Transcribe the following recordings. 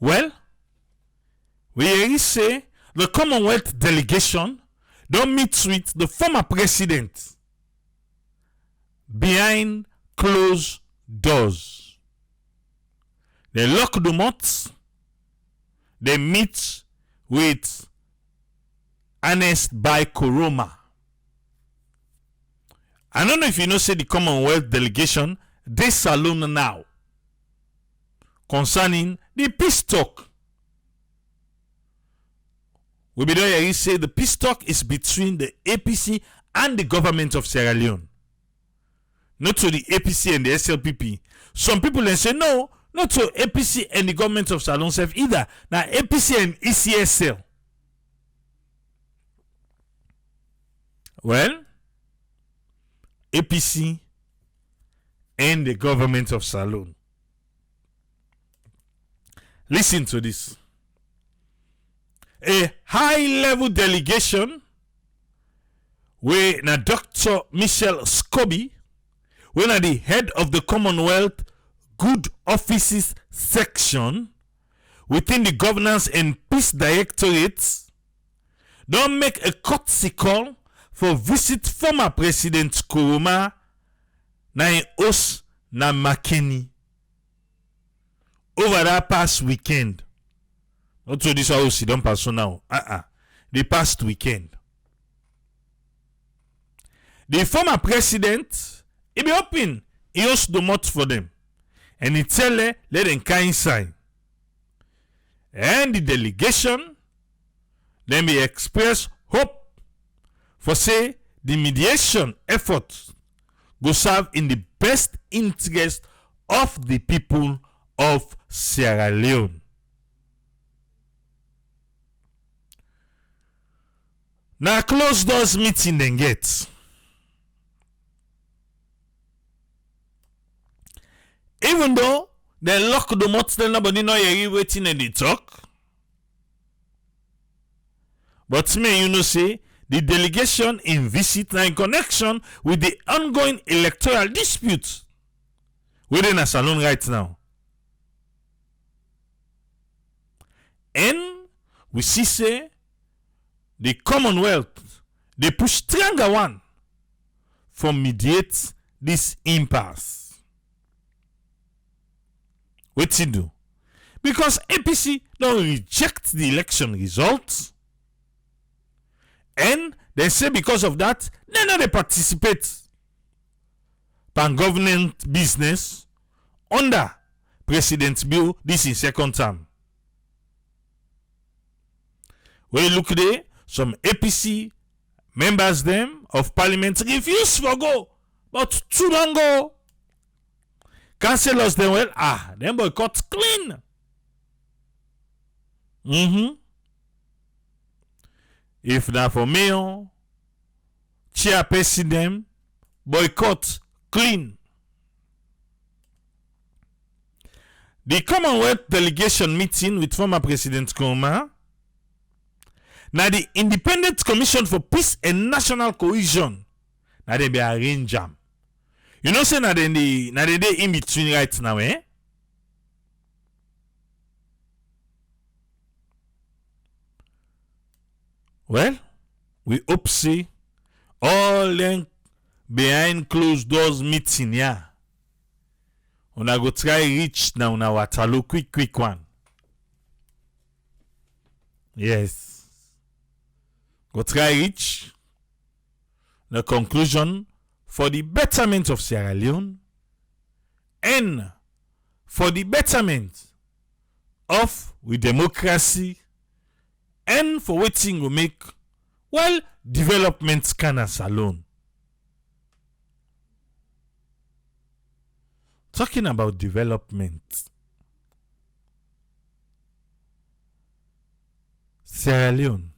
Well, we hear say the Commonwealth Delegation don't meet with the former president behind closed doors. They lock the mouth. They meet with Ernest by Koroma. I don't know if you know, say the Commonwealth Delegation, they saloon now concerning the peace talk. We be there here say the peace talk is between the APC and the government of Sierra Leone. Not to the APC and the SLPP. Some people then say no, not to APC and the government of Sierra Leone either. Now APC and ECSL. Well, APC and the government of Sierra Leone. Listen to this. A high-level delegation where na Dr. Michelle Scobie, when at the head of the Commonwealth Good Offices section within the Governance and Peace Directorate, don't make a courtesy call for visit former President Koroma na in house na Makeni over that past weekend. Not to this house he don't pass on now. The past weekend. The former president, he be open. He host the mouth for them. And he tell her, let them kind sign. And the delegation, then be express hope for say the mediation effort go serve in the best interest of the people of Sierra Leone. Now closed doors meeting then get. Even though they lock the mouth, then nobody know you're waiting and they talk. But me, you know, say the delegation in visit in connection with the ongoing electoral dispute within a salon right now. And we see say the Commonwealth, they push stronger one for mediate this impasse. What you do? Because APC don't reject the election results, and they say because of that, they not participate in government business under President Bill this in second term. When you look there, some APC members them of parliament refuse for go, but two don't go. Councillors them them boycott clean. If not for mayor, chairperson them boycott clean. The Commonwealth Delegation meeting with former President Koroma. Now the Independent Commission for Peace and National Cohesion, now they be arrange jam. You know, say now they in between right now, eh? Well, we hope see all them behind closed doors meeting, yeah. Una go try reach now na Waterloo quick one. Yes. Go try reach the conclusion for the betterment of Sierra Leone and for the betterment of we democracy and for waiting to make development canals alone. Talking about development, Sierra Leone.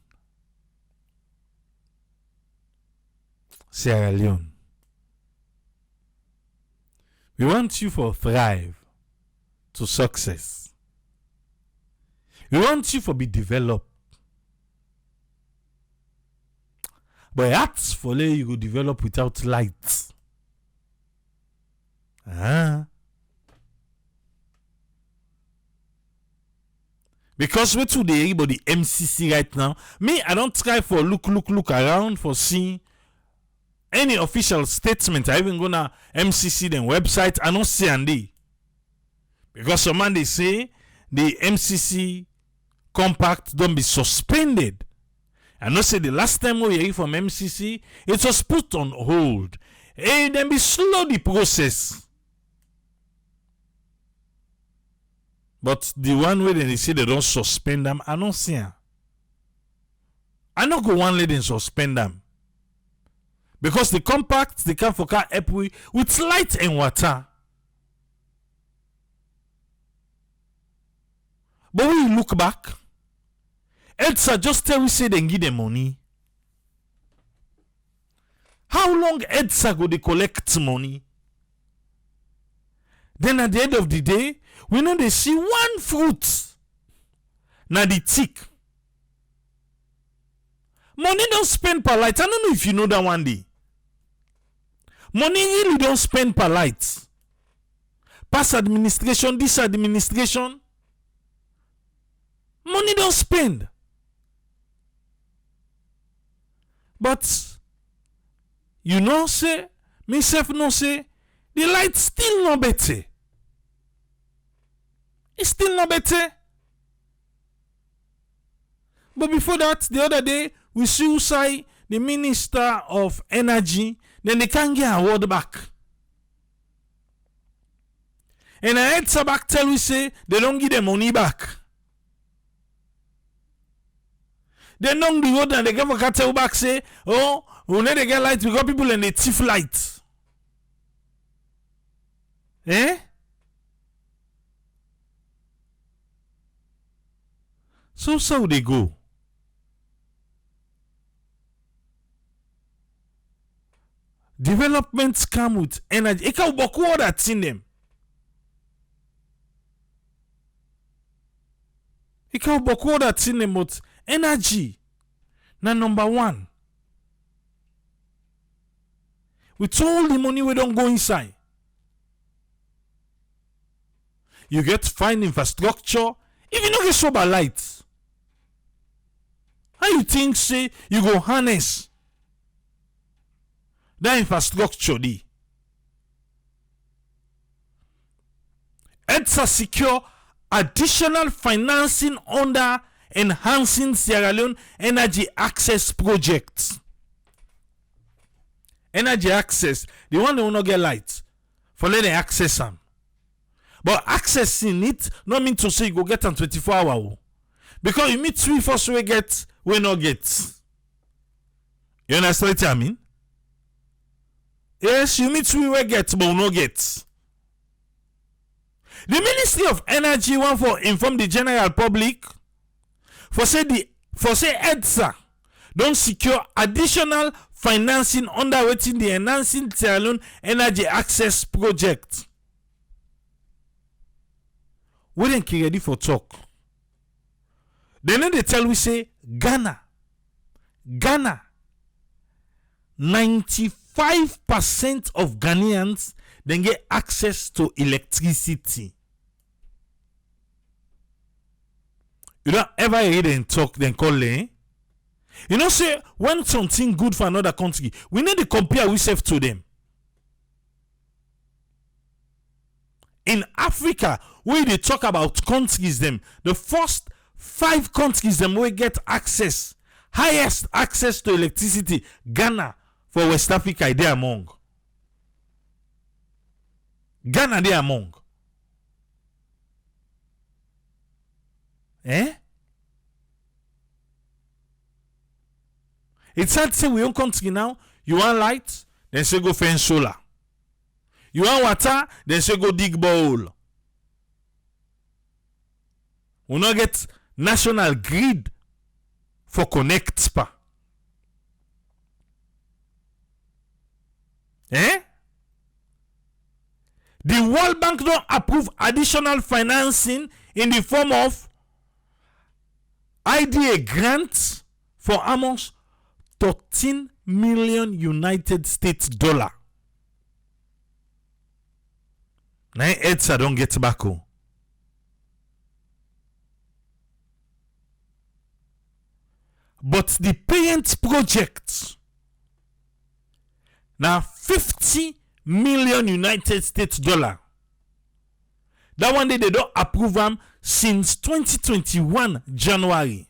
We want you for thrive to success. We want you for be developed. But that's for you go develop without light. Because we today everybody MCC right now. Me, I don't try for look around for seeing any official statement. I even gonna MCC them website. I don't see Andy. Because some man they say the MCC compact don't be suspended. I know say the last time we hear from MCC, it was put on hold. And then be slow the process. But the one way they say they don't suspend them, I don't see them. I don't go one lady and suspend them. Because the compact, they can for car help with light and water. But when you look back, EDSA just tell we say they give them money. How long EDSA go they collect money? Then at the end of the day, we know they see one fruit. Now the tick. Money don't spend per light. I don't know if you know that one day. Money really don't spend per light. Past administration, this administration. Money don't spend. But you know say, myself no say, the light still no better. It's still no better. But before that, the other day, we see who say the Minister of Energy, then they can't get award back. And I heard Sabak tell we say they don't give them money back. They don't the road and they give a tell back say, oh, we need to get light, we got people and they thief light. Eh? So they go. Developments come with energy. It can work what that's in them. It can work what that's in them, but energy. Now number one. With all the money we don't go inside. You get fine infrastructure. If you don't get sober lights. How you think say you go harness that infrastructure dey? EDSA secure additional financing under enhancing Sierra Leone energy access projects. Energy access, the one that will not get light, for let them access them. But accessing it not mean to say you go get them 24 hours. Because you meet 3 first we get, we not get. You understand what I mean? Yes, you meet 3 we get, but we not get. The Ministry of Energy want for inform the general public for say EDSA don't secure additional financing under waiting the enhancing Sierra Leone energy access project. We didn't get ready for talk. Then they tell we say Ghana 95% of Ghanaians then get access to electricity. You don't ever hear them talk, then call them. You know, say when something good for another country, we need to compare ourselves to them. In Africa, where they talk about countries, them the first 5 countries them will get access, highest access to electricity. Ghana for West Africa, they among. Ghana they among. Eh? It's hard to say we own country now. You want light, then say go fence solar. You want water, then say go dig borehole. We not get national grid for connect spa. Eh? The World Bank don't approve additional financing in the form of IDA grants for almost 13 million United States dollar. Now EDSA don't get back home. But the parent project now 50 million United States dollar. That one day they don't approve them since 2021 January.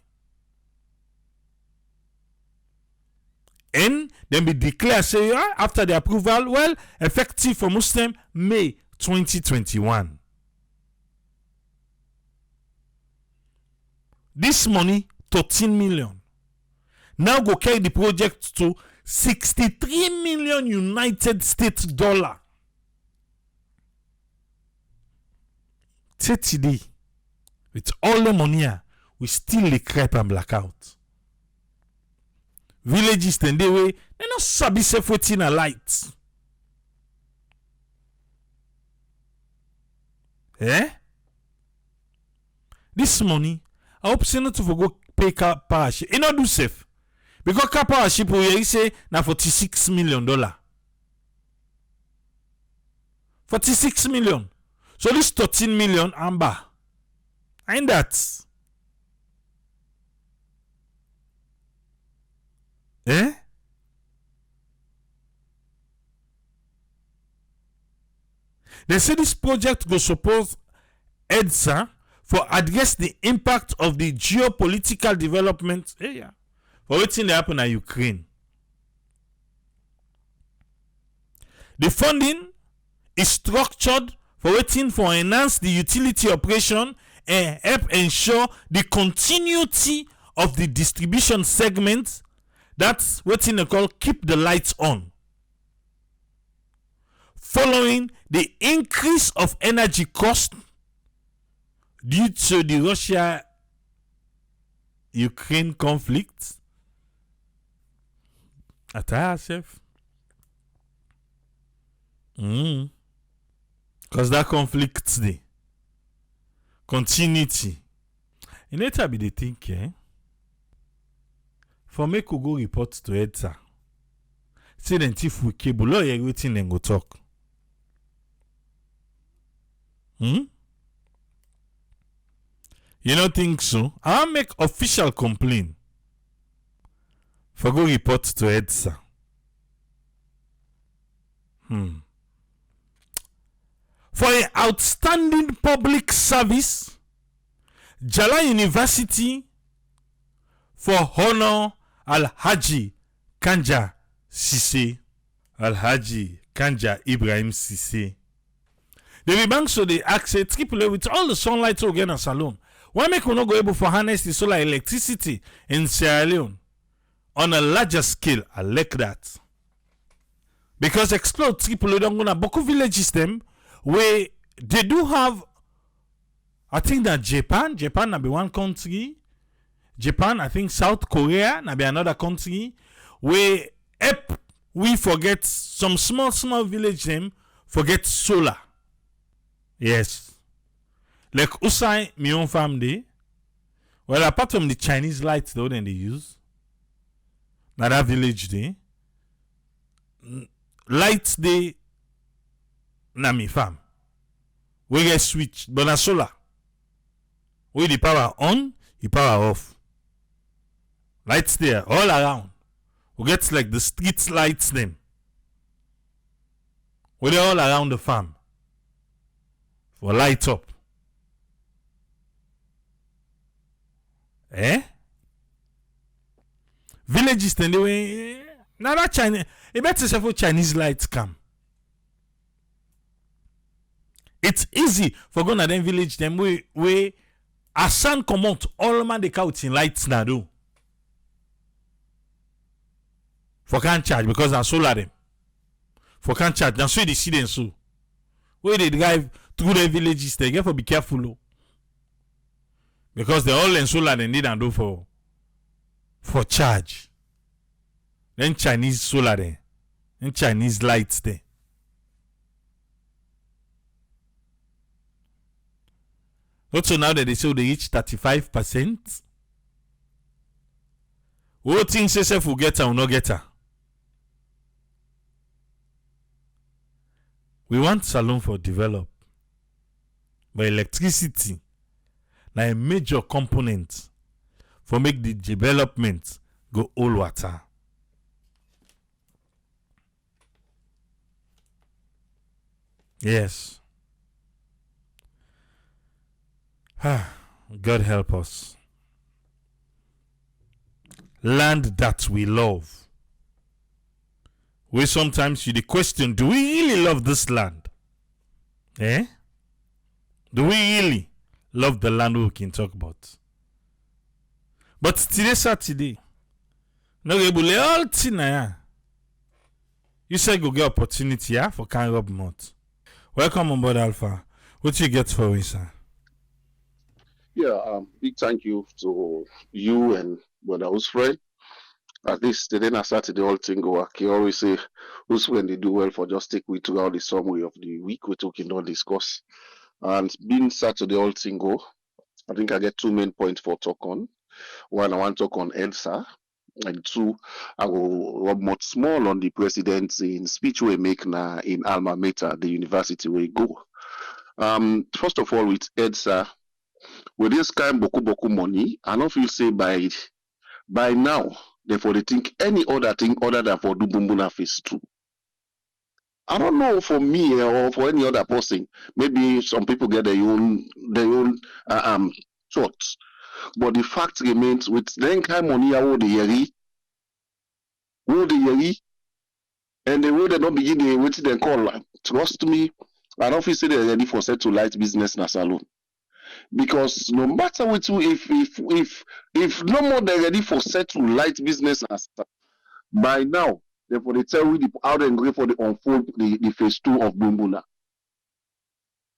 And then be declared say after the approval, well, effective for Muslim May 2021. This money 13 million. Now go carry the project to 63 million United States dollar. Today, with all the money here, we still the crap and blackout. Villages then they way they not sabi self waiting a light. This money, I hope say not to forgo pay car paraship. It not do safe. Because car paraship we say na $46 million. 46 million. So this 13 million amber. Ain't that? They say this project go suppose EDSA for address the impact of the geopolitical development for wetin dey happen in Ukraine. The funding is structured for waiting for enhance the utility operation and help ensure the continuity of the distribution segment. That's what they call keep the lights on. Following the increase of energy cost due to the Russia-Ukraine conflict. Because that conflict the continuity. You need to be the thinking. For make we go report to EDSA. Say then if we cable everything then go talk. You don't think so? I'll make official complaint. For go report to EDSA. For an outstanding public service, Jala University for honor Al-Haji Kanja Sise. Al-Haji Kanja Ibrahim Sise. The bank so they ask a triple with all the sunlight to get a salon. Why make we not go able for harness the solar electricity in Sierra Leone on a larger scale? I like that. Because explore triple don't go na Boko villages them where they do have, I think that Japan na be one country. Japan, I think South Korea na be another country where we forget some small village them forget solar. Yes. Like Usai Mion Farm Day. Well, apart from the Chinese lights though then they use. Na that village day. Lights day na mi farm. We get switch, but na solar. We the power on, the power off. Lights there all around. We get like the street lights them. We they all around the farm. For light up. Villages then they way now that China it better say for Chinese lights come. It's easy for go na them village them way a sun come out all man they count in lights now do. For can't charge because I solar them. For can't charge now so they see them so. Where they drive through the villages they get for be careful. Because they all in solar they need and do for charge. Then Chinese solar there. Then Chinese lights there. Also now that they say they reach 35%. What things say will get her or not get her? We want Salon for develop. But electricity na a major component for make the development go all water. Yes. God help us. Land that we love. We sometimes you the question, do we really love this land? Eh? Do we really love the land we can talk about? But today Saturday, no able all tina. You say go get opportunity for can rub month. Welcome on board Alpha. What you get for me, sir? Yeah, big thank you to you and Brother Usfred. At least they didn't start the whole thing go work. You always say, when they do well for just take we throughout the summary of the week we talking on discuss. And being such the whole thing go, I think I get 2 main points for talk on. One, I want to talk on ELSA. And two, I will rub much small on the president in speech we make na in Alma Mater, the university we go. First of all, with ELSA, with this kind boku money, I don't feel say by now, therefore they think any other thing other than for do Bumbuna phase 2. I don't know for me or for any other person. Maybe some people get their own thoughts. But the fact remains with then kind money hold the yeri, and the way they don't begin the wait they call. Trust me, I don't feel say they're ready for set to light business na salon. Because no matter what you if no more they're ready for set to light business as by now, therefore they tell you how they go for the unfold the phase 2 of Bumbuna.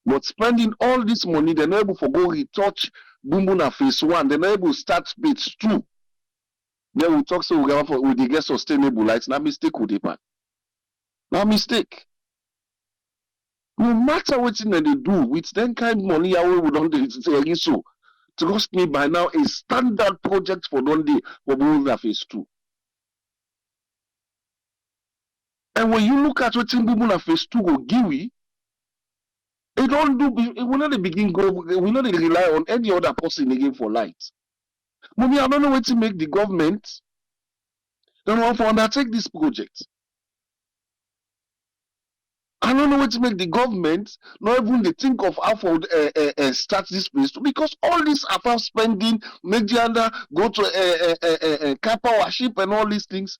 But spending all this money, they're not able to go retouch Bumbuna phase 1, they're not able to start phase 2. Then we talk so we get sustainable lights. Now mistake with the man. Now mistake. No matter what they do with them kind of money, we don't say so. Trust me, by now a standard project for Dundee for Bumbuna phase 2. And when you look at what Bumbuna phase 2 go give we, it don't do. We not begin go. We not rely on any other person again for light. Mommy, I don't know what to make the government. Don't want to undertake this project. I don't know what to make the government. Not even they think of how to start this place because all this after spending, make the under go to car power ship and all these things.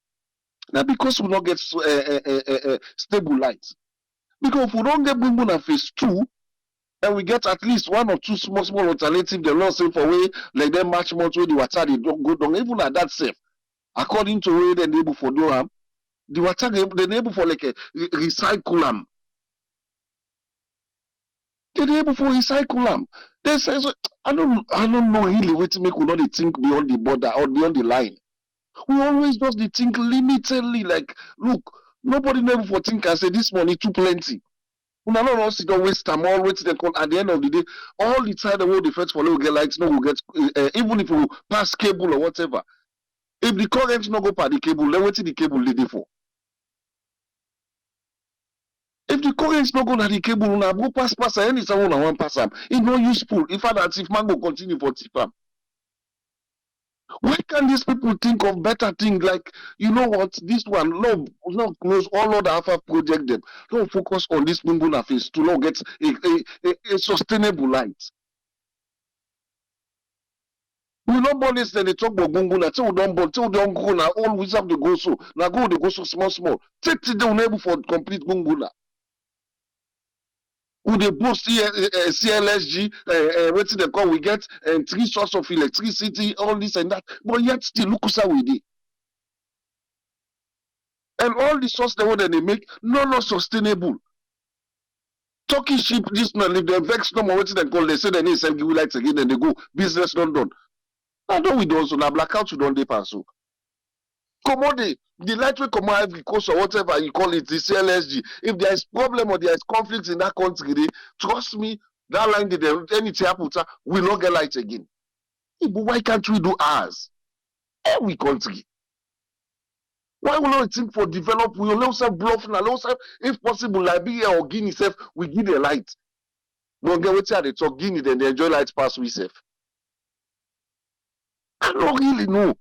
Now because we not get stable lights. Because if we don't get Bumbuna phase 2. And we get at least 1 or 2 small alternative the law say for way like them match months where the water they don't go down even at that safe according to way they're able for do the water they're able for like a recycle them. They're able for recycle them. They say so, I don't know really what to make we not think beyond the border or beyond the line. We always just think limitedly like look nobody never for think and say this money too plenty. Una no don't sit down waste time all wait them at the end of the day all the time the world the first follow get lights no go get even if you pass cable or whatever if the current no go per the cable then wait the cable dey for if the current no go na the cable una go pass any time una wan pass am e no useful in fact that if man go continue for tip am. Why can't these people think of better things like, you know what, this one, no close all other alpha project them. Don't focus on this Bumbuna phase to not get a sustainable light. We not born this, then they talk about Bumbuna, till we don't go now, all we have to go so. Now go, they go so small. Take it down able for complete Bumbuna. Who they boost CLSG, what they call, we get 3 sources of electricity, all this and that, but yet still look how we did. And all the source they make, not sustainable. Turkey ship this man, if they vex no more, what they call, they say they need 7 give lights again, and they go, business not done. I know we don't, so now blackout you don't dey pass so. Come on, the light will come out every coast or whatever you call it, the CLSG. If there is problem or there is conflict in that country, trust me, that line, anything happen, we not get light again. Hey, but why can't we do ours? Every country. Why will we think for develop? We will also bluff now. Also, if possible, Liberia or Guinea self, we give the light. We don't get what they talk Guinea, then they enjoy light pass we self. I don't really know.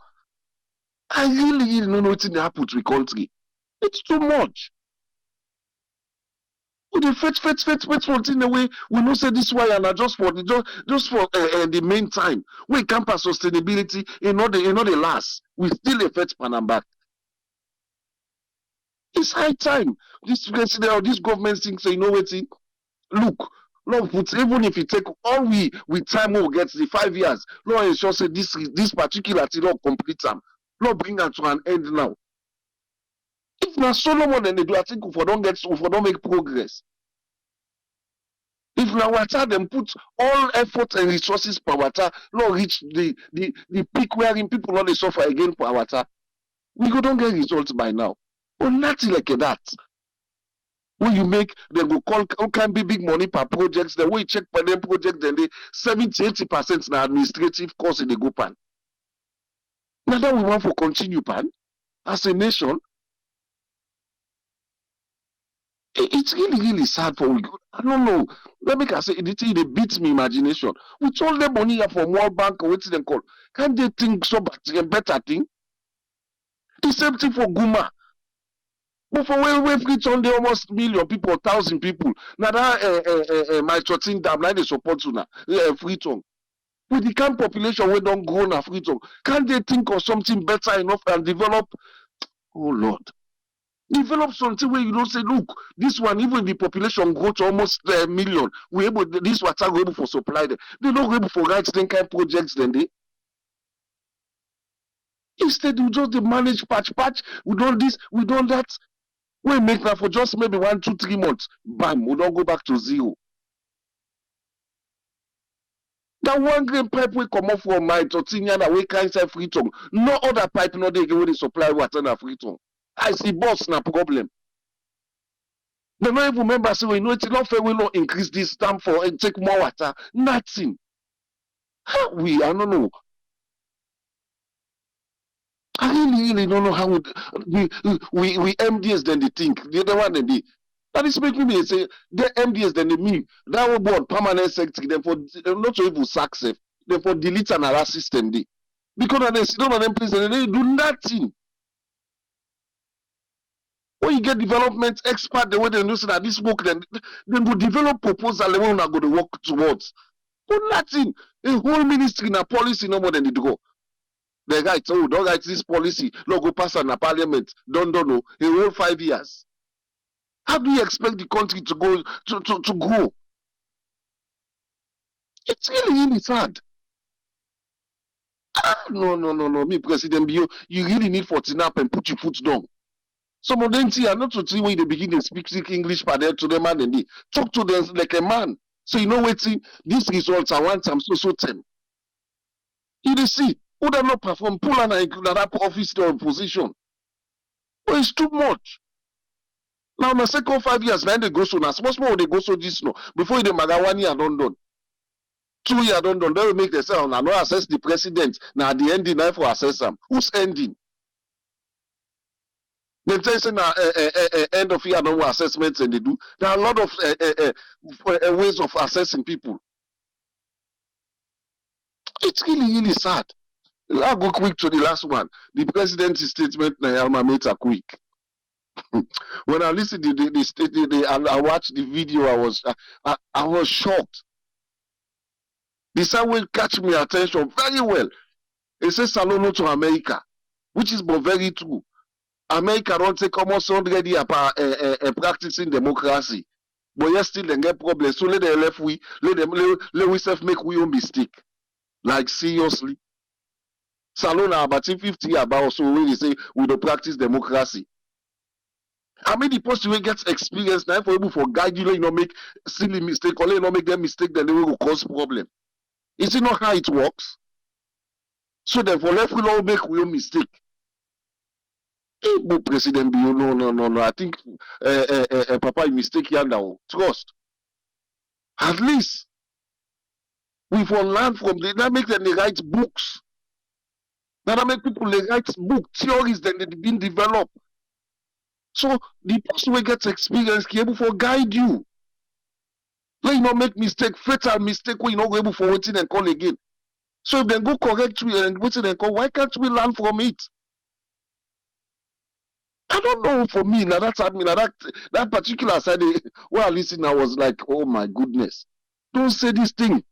I really don't know what happened to the country. It's too much. We dey fetch in the way we know say this why and just for the main time. We campus sustainability in not the last. We still a fetch pan and back. It's high time. This president or this government thinks say, you know what? Look, Lord, even if you take all we time we will get the 5 years, Lord ensure say this particular thing Lord complete them. Lord bring am to an end now. If na Solomon then they do, I think if we don't make progress. If na water them put all effort and resources for water, Lord reach the peak wherein people not they suffer again for water. We go don't get results by now. But nothing like that. When you make, they go call can be big money per projects. The way you check per them project, then they 70-80% na administrative cost in the go pan. Now that we want to continue pan as a nation. It's really sad for we. I don't know. Let me say it beats me imagination. We told them money here from World Bank or what's them called. Can't they think so better thing? The same thing for Guma. But for where free on the almost million people, 1,000 people. Now that my 13 dam now they support to now free tongue. With the current population we don't grow na free tongue. Can't they think of something better enough and develop? Oh Lord. Develop something where you don't say, look, this one, even the population grow to almost a million, we able this water go able for supply them. They don't able for right then kind of projects then they. Instead, we just manage patch. We don't this, we don't that. We make that for just maybe 1, 2, 3 months. Bam, we don't go back to zero. That one grain pipe we come off from my 13 years that we can't say free tongue. No other pipe no they give the supply water na free tongue. I see boss na problem. They don't even remember say we know it's not fair we not increase this dam for and take more water. Nothing. How I don't know. I really don't know how we MDS than they think. The other one than they. That is making me say the MDS than they mean. That will board permanent secretary. Then for not to even sack safe. Then for delete and harass system they. Because they sit down on them place and they do nothing. When you get development expert, the way they know that this work, then go develop proposal the way we are going to work towards. But nothing. A whole ministry and a policy no more than it go. The guy told, don't write this policy, no go pass on a parliament. Don't know. A whole 5 years. How do you expect the country to go to grow? It's really sad. No. Me, President Bio, you really need 14 up and put your foot down. Some of them are not to see when they begin to speak English but there to them and they talk to them like a man. So you know what? These results I want some so them. You see, who they not perform, pull on that office or position. But it's too much. Now the second 5 years, now they go so now. Small they go so this no. Before they maga 1 year done. 2 years done. They will make themselves now no assess the president. Now at the ending now for assess them. Who's ending? They tell you now end of year no assessments and they do. There are a lot of ways of assessing people. It's really sad. I'll go quick to the last one. The president's statement now made a quick. When I listened to I watched the video, I was shocked. This will catch my attention very well. It says Salono to America, which is but very true. America don't take almost 100 years practicing democracy, but yet still they get problems. So let we self make we own mistake. Like seriously, Salona about 50 years about so when they say we don't practice democracy. I mean the person will get experience now for able for guide you, make silly mistake or not make them mistake, then they will cause problem. Is it not how it works? So therefore, left we all make we own mistake. But President Bio, no. I think Papa, you mistake here now. Trust. At least we will learn from them. That make them they write books. That make people they write book theories that they've been developed. So the person will get experience, be able to guide you. Let you not make mistake, fatal mistake when you not able for waiting and call again. So if they go correct you and waiting and call, why can't we learn from it? I don't know. For me, now that particular side where I listened, I was like, oh my goodness, don't say this thing.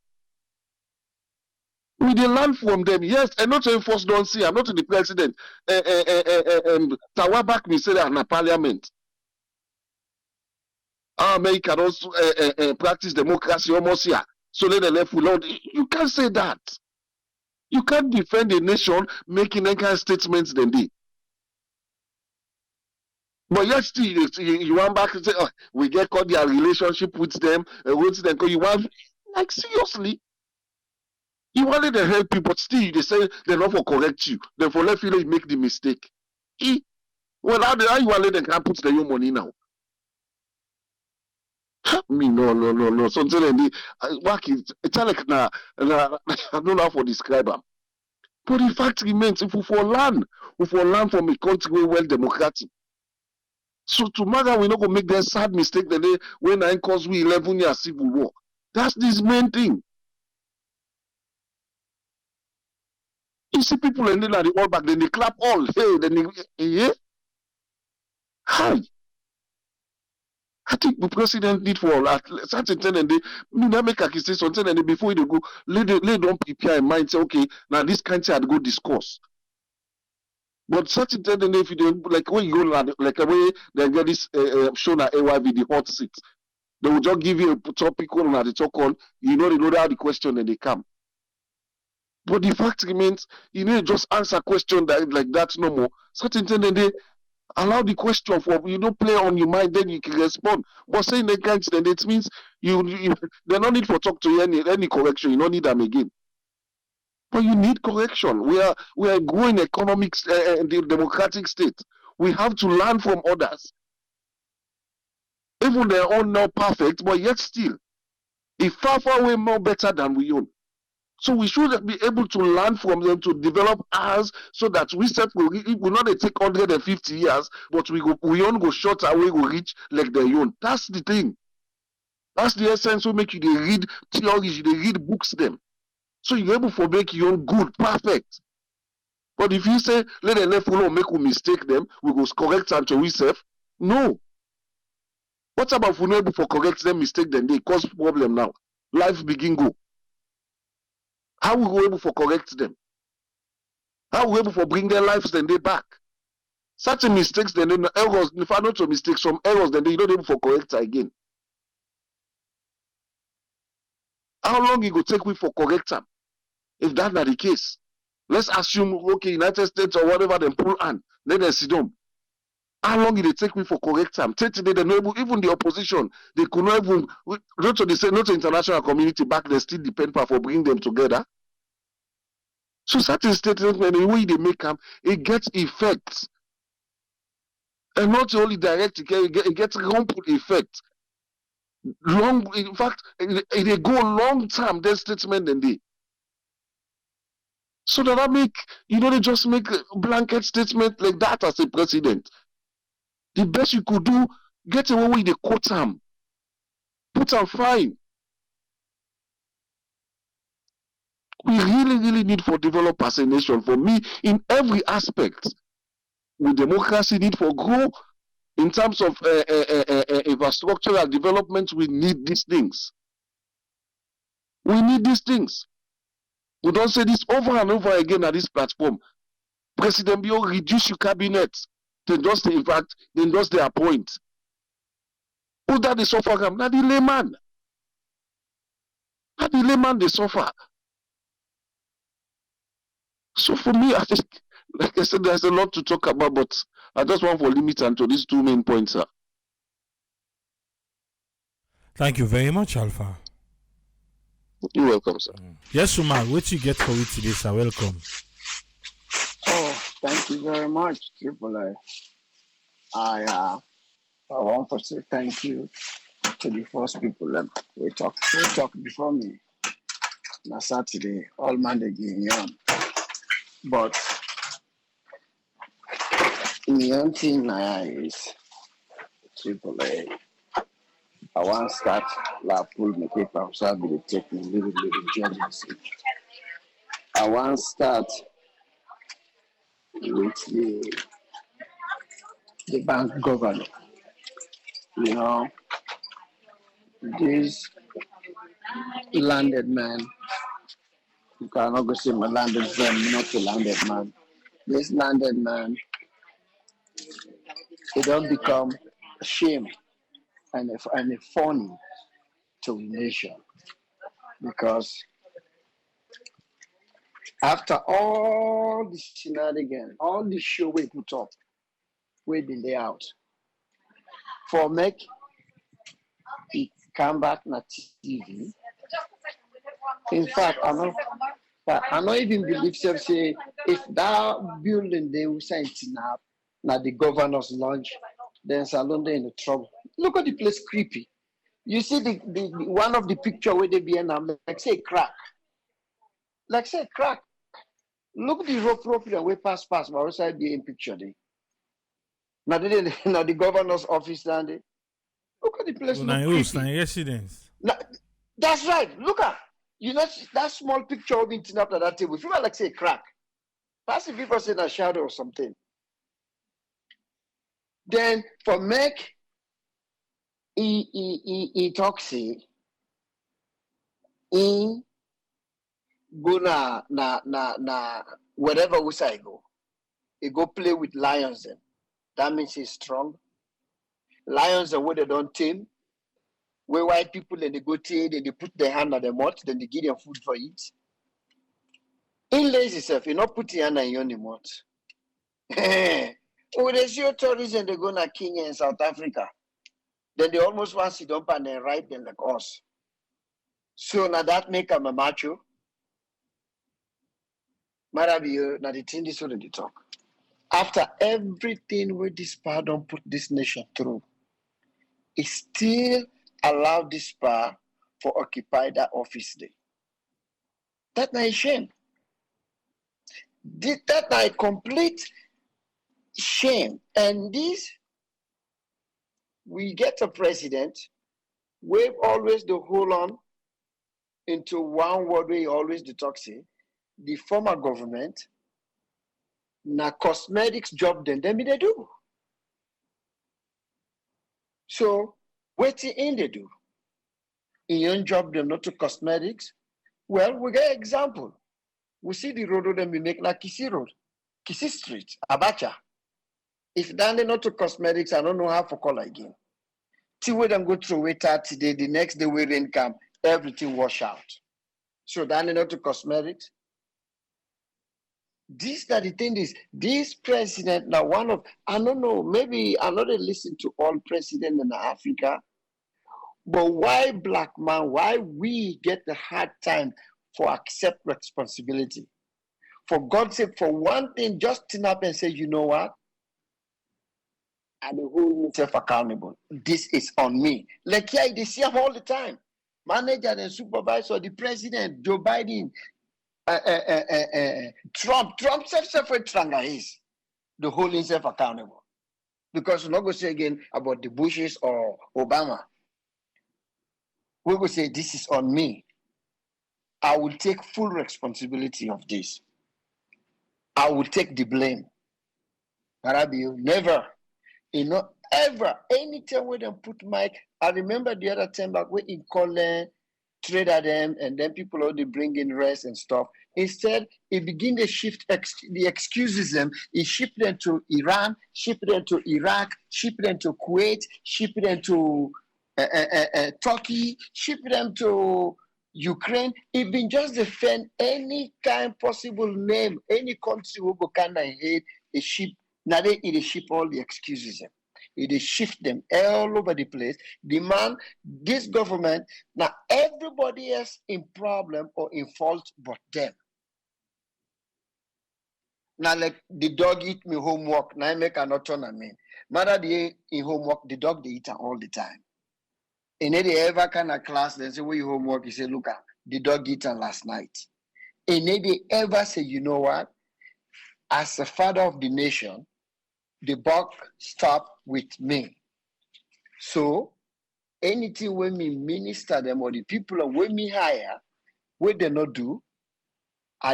We dey learn from them, yes, and not to enforce don't see. I'm not the president. Tawabak me say that in parliament. America also practice democracy almost here. So let the left will not. You can't say that. You can't defend a nation making that kind of statements than they. But yet still, you want back and say, oh, we get caught their relationship with them, you want, like, seriously? You wanted to help you, but still they say they're not for correct you. Then for let you make the mistake. Well, how you want to let them can put their own money now? Me, no. Something like the work is it's like I don't know how to describe them. But the fact remains, if we for land from a country well democratic. So tomorrow we not gonna make that sad mistake that they when I cause we 11 years civil war. That's this main thing. You see people and then at the all back, then they clap all. Hey, then they yeah. Hi. I think the president need for at certain time and they make a say something and before they go, they don't prepare in mind say, okay, now this country had go discuss. But certain time and if you don't like when you go like away they get this show na AYV the hot seat. They will just give you a topic on at the talk on, they know how the question and they come. But the fact remains, just answer question like that no more. Certain time and they allow the question for play on your mind, then you can respond. But saying they can't, then it means you they don't need for talk to you any correction. You don't need them again. But you need correction. We are growing economics the democratic state. We have to learn from others. Even they are not perfect, but yet still, it's far way more better than we own. So we should be able to learn from them to develop ours so that we will not take 150 years, but we own go short away, we reach like their own. That's the thing. That's the essence will make you they read theories, they read books them. So you're able to make your own good, perfect. But if you say let the left will make we mistake them, we go correct them to ourselves. No. What about if we not able to correct them, mistake them, they cause problem now. Life begin go. How we go able to correct them? How we able to bring their lives then they back? Certain mistakes then errors, if I not to mistake, some errors then they don't able to correct again. How long it go take we for correct them? If that's not the case, let's assume okay, United States or whatever them pull on, then they sit down. How long did it take me for correct them? Today they know even the opposition, they could not even not to the not to international community back, they still depend for bringing them together. So certain statements, when the way they make them, it gets effects. And not only direct, it gets ripple effect. In fact, they go long term, their statement than they. So that make, they just make a blanket statement like that as a president. The best you could do, get away with the quote them. Put them fine. We really need for develop as a nation. For me, in every aspect, with democracy need for grow. In terms of infrastructural development, we need these things. We need these things. We don't say this over and over again at this platform. President Bio, reduce your cabinet. Then just the appoint. Who that they suffer from? Not the layman. Not the layman they suffer. So for me, I think, like I said, there's a lot to talk about, but I just want to limit to these two main points, sir. Thank you very much, Alpha. You're welcome, sir. Yes, Umar, what you get for it today, sir? Welcome. Oh, thank you very much, Triple A. I want to say thank you to the first people that we talked before me. On Saturday, all Monday getting on. But the only thing is Triple A. I want to start pull my paper so I'll be taking little judges. I want to start with the bank governor. You know, this landed man, you cannot go say my landed friend, not a landed man. This landed man, it don't become a shame and a funny to the nation because after all the shenanigans, all the show we put up, we been there out for make it come back na TV. In fact, I don't even believe self say if that building they will sign up now the governor's lunch, then Salon they in the trouble. Look at the place creepy. You see the one of the picture where they be in like say crack. Like say crack. Look the rope that we pass, but outside the in picture there. Now they now the governor's office down there. Look at the place Well, look now, creepy. residence. Now, that's right. Look at you know that small picture of it up at that table. If you like say crack, that's if people say a shadow or something. Then for make he talks say he go na wherever we say go. He go play with lions then. That means he's strong. Lions are where they don't tame. Where white people and they go tame, then they put their hand on the mouth, then they give them food for it. In lazy self, you not put your hand on your mouth. Oh, they see tourists and they go to Kenya and South Africa. Then they almost want to sit up and then ride them like us. So now that make them a macho. Maybe now the thing is what they talk. After everything with this power don't put this nation through, it still allowed this power for occupy that office day. That's not a shame. That not a complete shame. And this, we get a president, we always the hold on into one word where he always the talk say, the former government, na cosmetics job then they do. So what in they do? In your job them not to cosmetics. Well, we get example. We see the road them we make like Kisi Road, Kisi Street, Abacha. If then they not to cosmetics, I don't know how to call again. Till we them go through wait today, the next day we rain come, everything wash out. So then they not to cosmetics. This that the thing is, this president now one of I don't know, maybe I not listen to all presidents in Africa, but why black man, why we get the hard time for accept responsibility? For God's sake, for one thing, just turn up and say, you know what? I hold myself accountable. This is on me. Like yeah, they see him all the time. Manager and supervisor, the president, Joe Biden, Trump self is the holding himself accountable. Because we're not going to say again about the Bushes or Obama. We will say this is on me. I will take full responsibility of this. I will take the blame. Marabio, never. You know, ever, anytime when they put mic, I remember the other time back when in calling, trade at them, and then people only bring in rest and stuff. Instead, he begin to shift the excuses them. He ship them to Iran, ship them to Iraq, ship them to Kuwait, ship them to Turkey, ship them to Ukraine. He been just defend any kind possible name, any country who go kind of hate a ship. Now they ship all the excuses them. It shift them all over the place. The man, this government, now everybody else in problem or in fault but them. Now like the dog eat me homework, now I make an autonomy. Mother they in homework, the dog they eat all the time. And they ever kind of class, they say, where you homework? You say, look at the dog eaten last night. And they ever say, you know what? As a father of the nation, the buck stop with me. So anything when me minister them or the people when me hire, what they not do,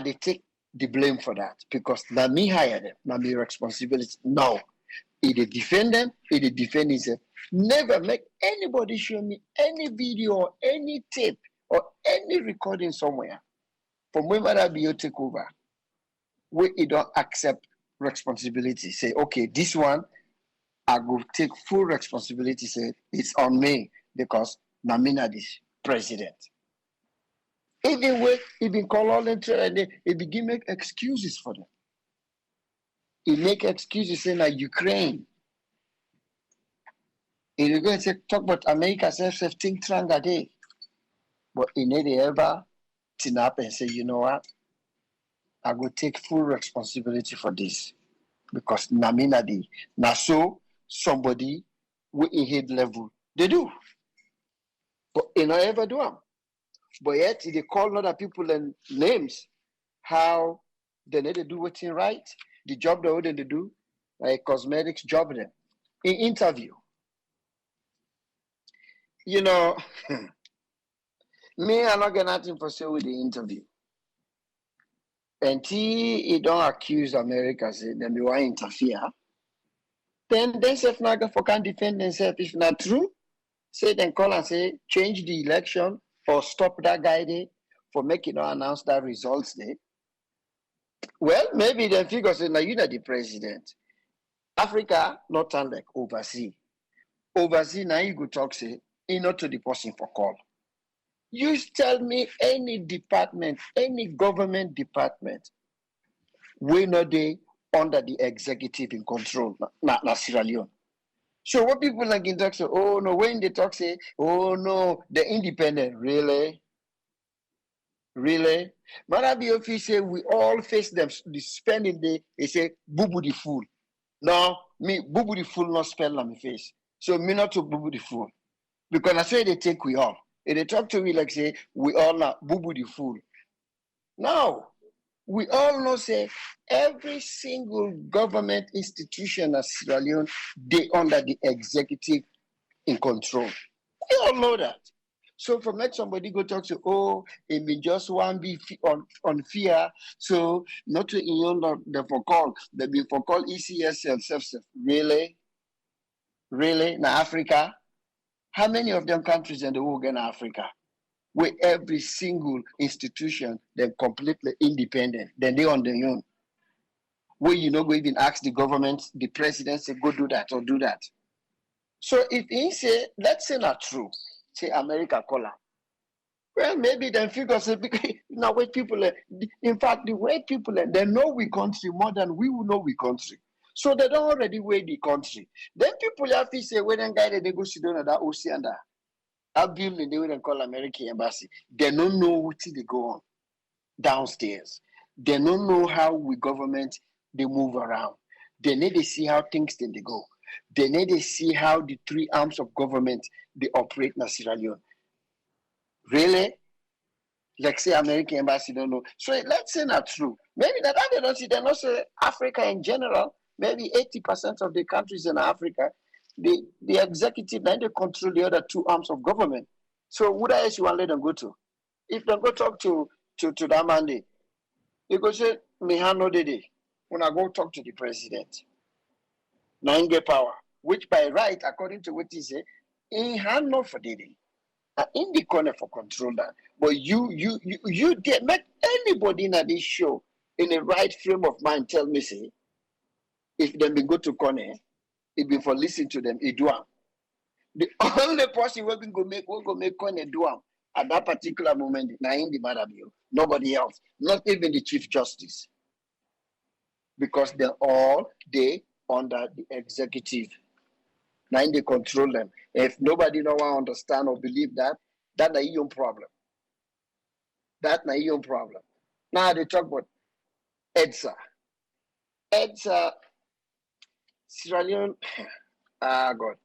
they take the blame for that because now me hire them, now me responsibility. No, If they defend them, if they defend himself. Never make anybody show me any video or any tape or any recording somewhere from when Marabio take over where he don't accept responsibility. Say, okay, this one I go take full responsibility. Say it's on me because Namina is president. Even when he been call all them and he begin make excuses for them. He make excuses saying that Ukraine. He go and say talk about America self think tranga day. But he never ever tin up and say, you know what? I go take full responsibility for this. Because Namina di. Now so somebody with in head level, they do. But he not ever do them. But yet they call other people and names how they need to do what's right, the job they wouldn't do, like cosmetics job them. In interview. You know, me, I'm not getting nothing for say with the interview. And he don't accuse America, say them they want to interfere. Then they say not for can defend themselves. If not true, say then call and say change the election or stop that guy there for making no announce that results there. Well, maybe then figure say now you're not the president. Africa not turn like overseas. Overseas now you go talk say not to the person for call. You tell me any department, any government department, we not they under the executive in control, na Sierra Leone. So what people like in talk say, oh no, when they talk say, oh no, the independent, really? Really? Marabi say we all face them the spending day, they say bubu the fool. No, me bubu the fool not spend on my face. So me not to bubu the fool. Because I say they take we all. If they talk to me like say we all not bubu the fool. Now we all know say every single government institution as Sierra Leone, they under the executive in control. We all know that. So from like somebody go talk to, oh, it be just one be on fear. So not to the for call, they be for call ECSL self. Really? Really? Now Africa? How many of them countries in the world in Africa? Where every single institution they're completely independent, then they on their own. Where you know go even ask the government, the president say go do that or do that. So if he say, let's say not true, say America color. Well, maybe then figure say now white people in fact the white people they know we country more than we will know we country. So they don't already weigh the country. Then people have to say when then guy they go sit down at that ocean there. A building they wouldn't call American embassy. They don't know what they go on downstairs. They don't know how we government they move around. They need to see how things then they go. They need to see how the three arms of government they operate in Sierra Leone. Really? Like say American embassy don't know. So let's say not true. Maybe that they don't see. They not say Africa in general. Maybe 80% of the countries in Africa, the executive then they control the other two arms of government. So who else you want to let them go to? If they go talk to that man, they go say me hand no day. When I go talk to the president, now he get power, which by right, according to what he say, he hand no for the day. In the corner for control that. But you get make anybody in this show in the right frame of mind tell me say if them be go to corner, it be for listen to them, it do am. The only person who will go make corner do am at that particular moment, now in the matter nobody else, not even the Chief Justice. Because they're all under the executive. Now they control them. If nobody don't want to understand or believe that, that's a your problem. That's not your problem. Now they talk about EDSA. EDSA, Sierra Leone, God.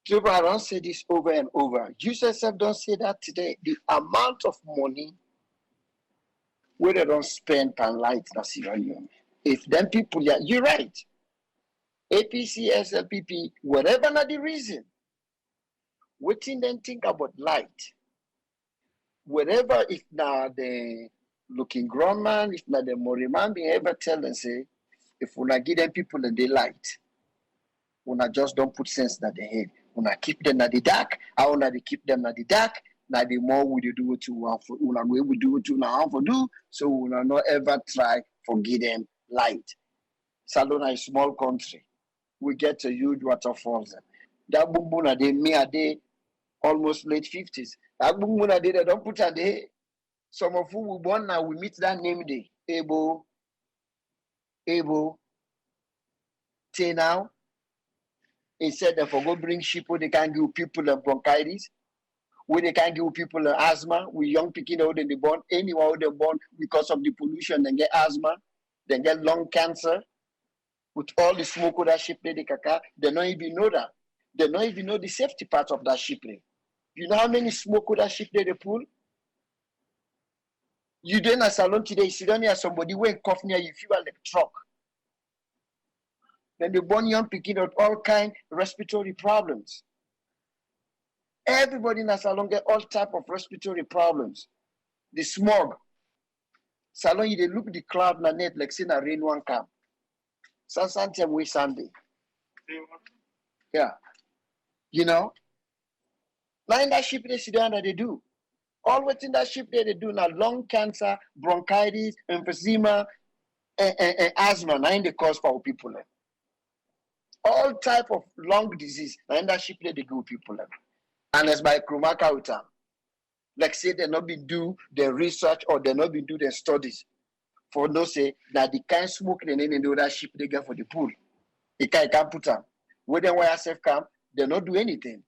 People don't say this over and over. You yourself don't say that today. The amount of money where they don't spend on light in Sierra Leone. If them people, you're right. APC, SLPP, whatever not the reason, what thing then think about light? Whatever, if now the looking grown man, if now the Moriman be ever tell and say, If we not give them people in daylight, we not just don't put sense in their head. We not keep them at the dark. How not they keep them at the dark? Now the more we do what we want for, we do what we now for do. So we will not ever try for give them light. Salona is a small country. We get a huge waterfalls. That bumbuna they me a day almost late 50s. That bumbuna they don't put a day. Some of who we born now we meet that name day. Able, till now. Instead of go bring sheep where they can give people bronchitis, where they can give people asthma. We young people out in the born, anyone out they born because of the pollution, then get asthma, then get lung cancer. With all the smoke of that ship they kaka, they don't even know that. They don't even know the safety part of that ship. You know how many smoke of that ship they pull? You in a salon today, you sit down near somebody when cough near you feel like truck. Then they born young picking out all kind of respiratory problems. Everybody in a salon get all type of respiratory problems. The smog. Salon you they look the cloud na net like saying a rain one come. Sometime we Sunday. Yeah. You know? Now in that ship they sit down that they do. All within that ship they do now lung cancer, bronchitis, emphysema, and asthma. Now in the cause for people. All type of lung disease. Now in that ship they do people. And as by Koroma with them. Like say they not be do the research or they not be do the studies. For no say that the kind of smoke they need in the other ship they get for the pool. They can't put them. When they wire safe camp, they not do anything.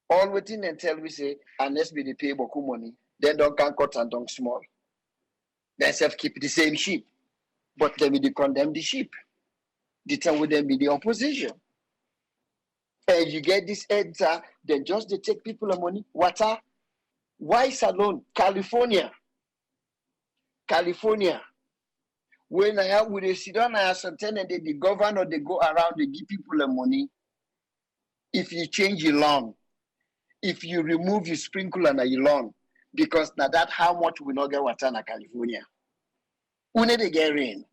All waiting until we say, unless we pay beaucoup money, then don't can cut and don't small. They self keep the same sheep. But then we condemn the sheep. The time with them be the opposition. And you get this answer, then just they take people the money. Water. Why Salon? California. When I have with a sit down, I ascertain that the governor they go around, they give people the money. If you change your lawn, if you remove your sprinkler and your lawn, because now that how much we not get water in California. When they get rain.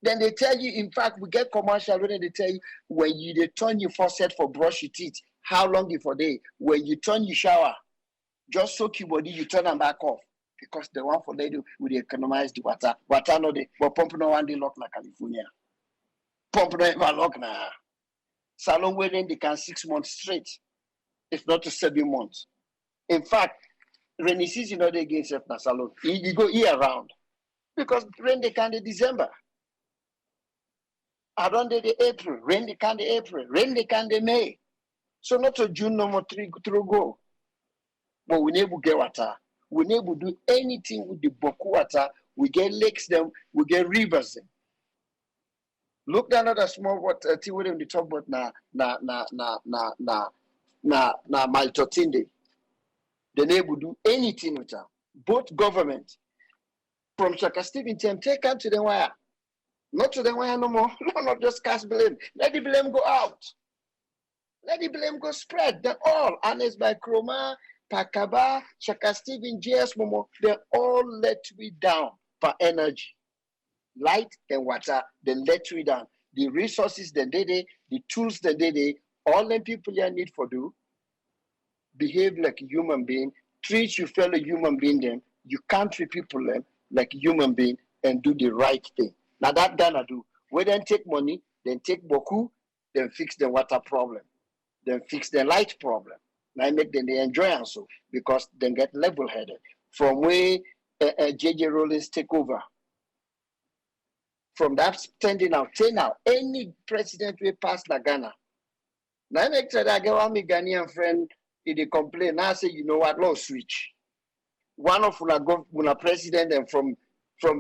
Then they tell you, in fact, we get commercial when they tell you when you they turn your faucet for brush your teeth, how long if a day? When you turn your shower, just soak your body, you turn them back off. Because the one for they do, we economize the water. Water no they, but pump no one day lock na California. Pump no ever lock na. Salon wedding they can 6 months straight, if not to 7 months. In fact, rainy season no they against na salon. You go year round. Because rain they can the December. Around the April, rain they can the April, rain they can the May. So not to June no more three through go. But we never get water. We never do anything with the Boku water. We get lakes them, we get rivers them. Look down at a small water thing with them the talk about na Maltotinde. They never do anything with them. Both government from Chaka Stephen time take them to the wire. Not to the wire no more. Not just cast blame. Let the blame go out. Let the blame go spread. Then all, honest by Koroma, Pakaba, Chaka Stephen, JS Momo, they all let me down for energy. Light and water, they let me down. The resources that they the tools that they all the people you need for do, behave like a human being, treat your fellow human being them. You can't treat people them like a human being and do the right thing. Now that Ghana do. We then take money, then take Boku, then fix the water problem, then fix the light problem. Now make them they enjoy also because they get level-headed. From where JJ Rollins take over. From that standing out, say now, any president will pass the Ghana. Now make sure that I get one my Ghanaian friend, they complain. Now I say, you know what, law switch. One of una president and from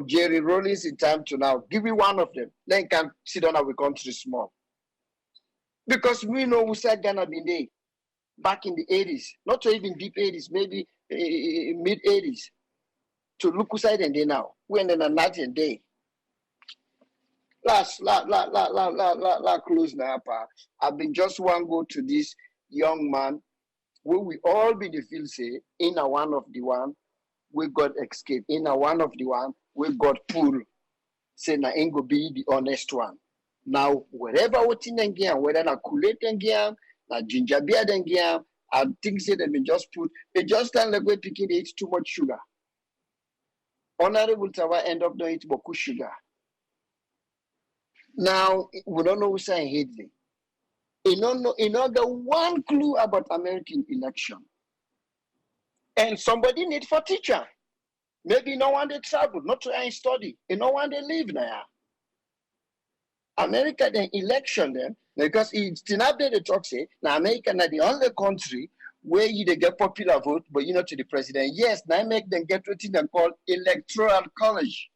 Jerry Rollins in time to now, give me one of them. Then can sit down our country small. Because we know we said Ghana been there back in the 80s, not even deep 80s, maybe mid 80s. To look aside and they now. We're in a night and day. Last close now, pa. I've been just one go to this young man where we all be the feel say in a one of the one we got escape, in a one of the one we got pull. say na ain't be the honest one. Now, whatever what in again, whether na Kool-Aid again, na ginger beer again, I think say they just put, they just stand like we're picking they eat too much sugar. Honorable Tawa end up doing it boku sugar. Now, we don't know who's saying hate them. You don't get one clue about American election. And somebody need for teacher. Maybe no one they travel, not to any study. No one they live there. America then election them because it's not they talk say now America na the only country where you they get popular vote, but you know to the president. Yes, now make them get what they call electoral college.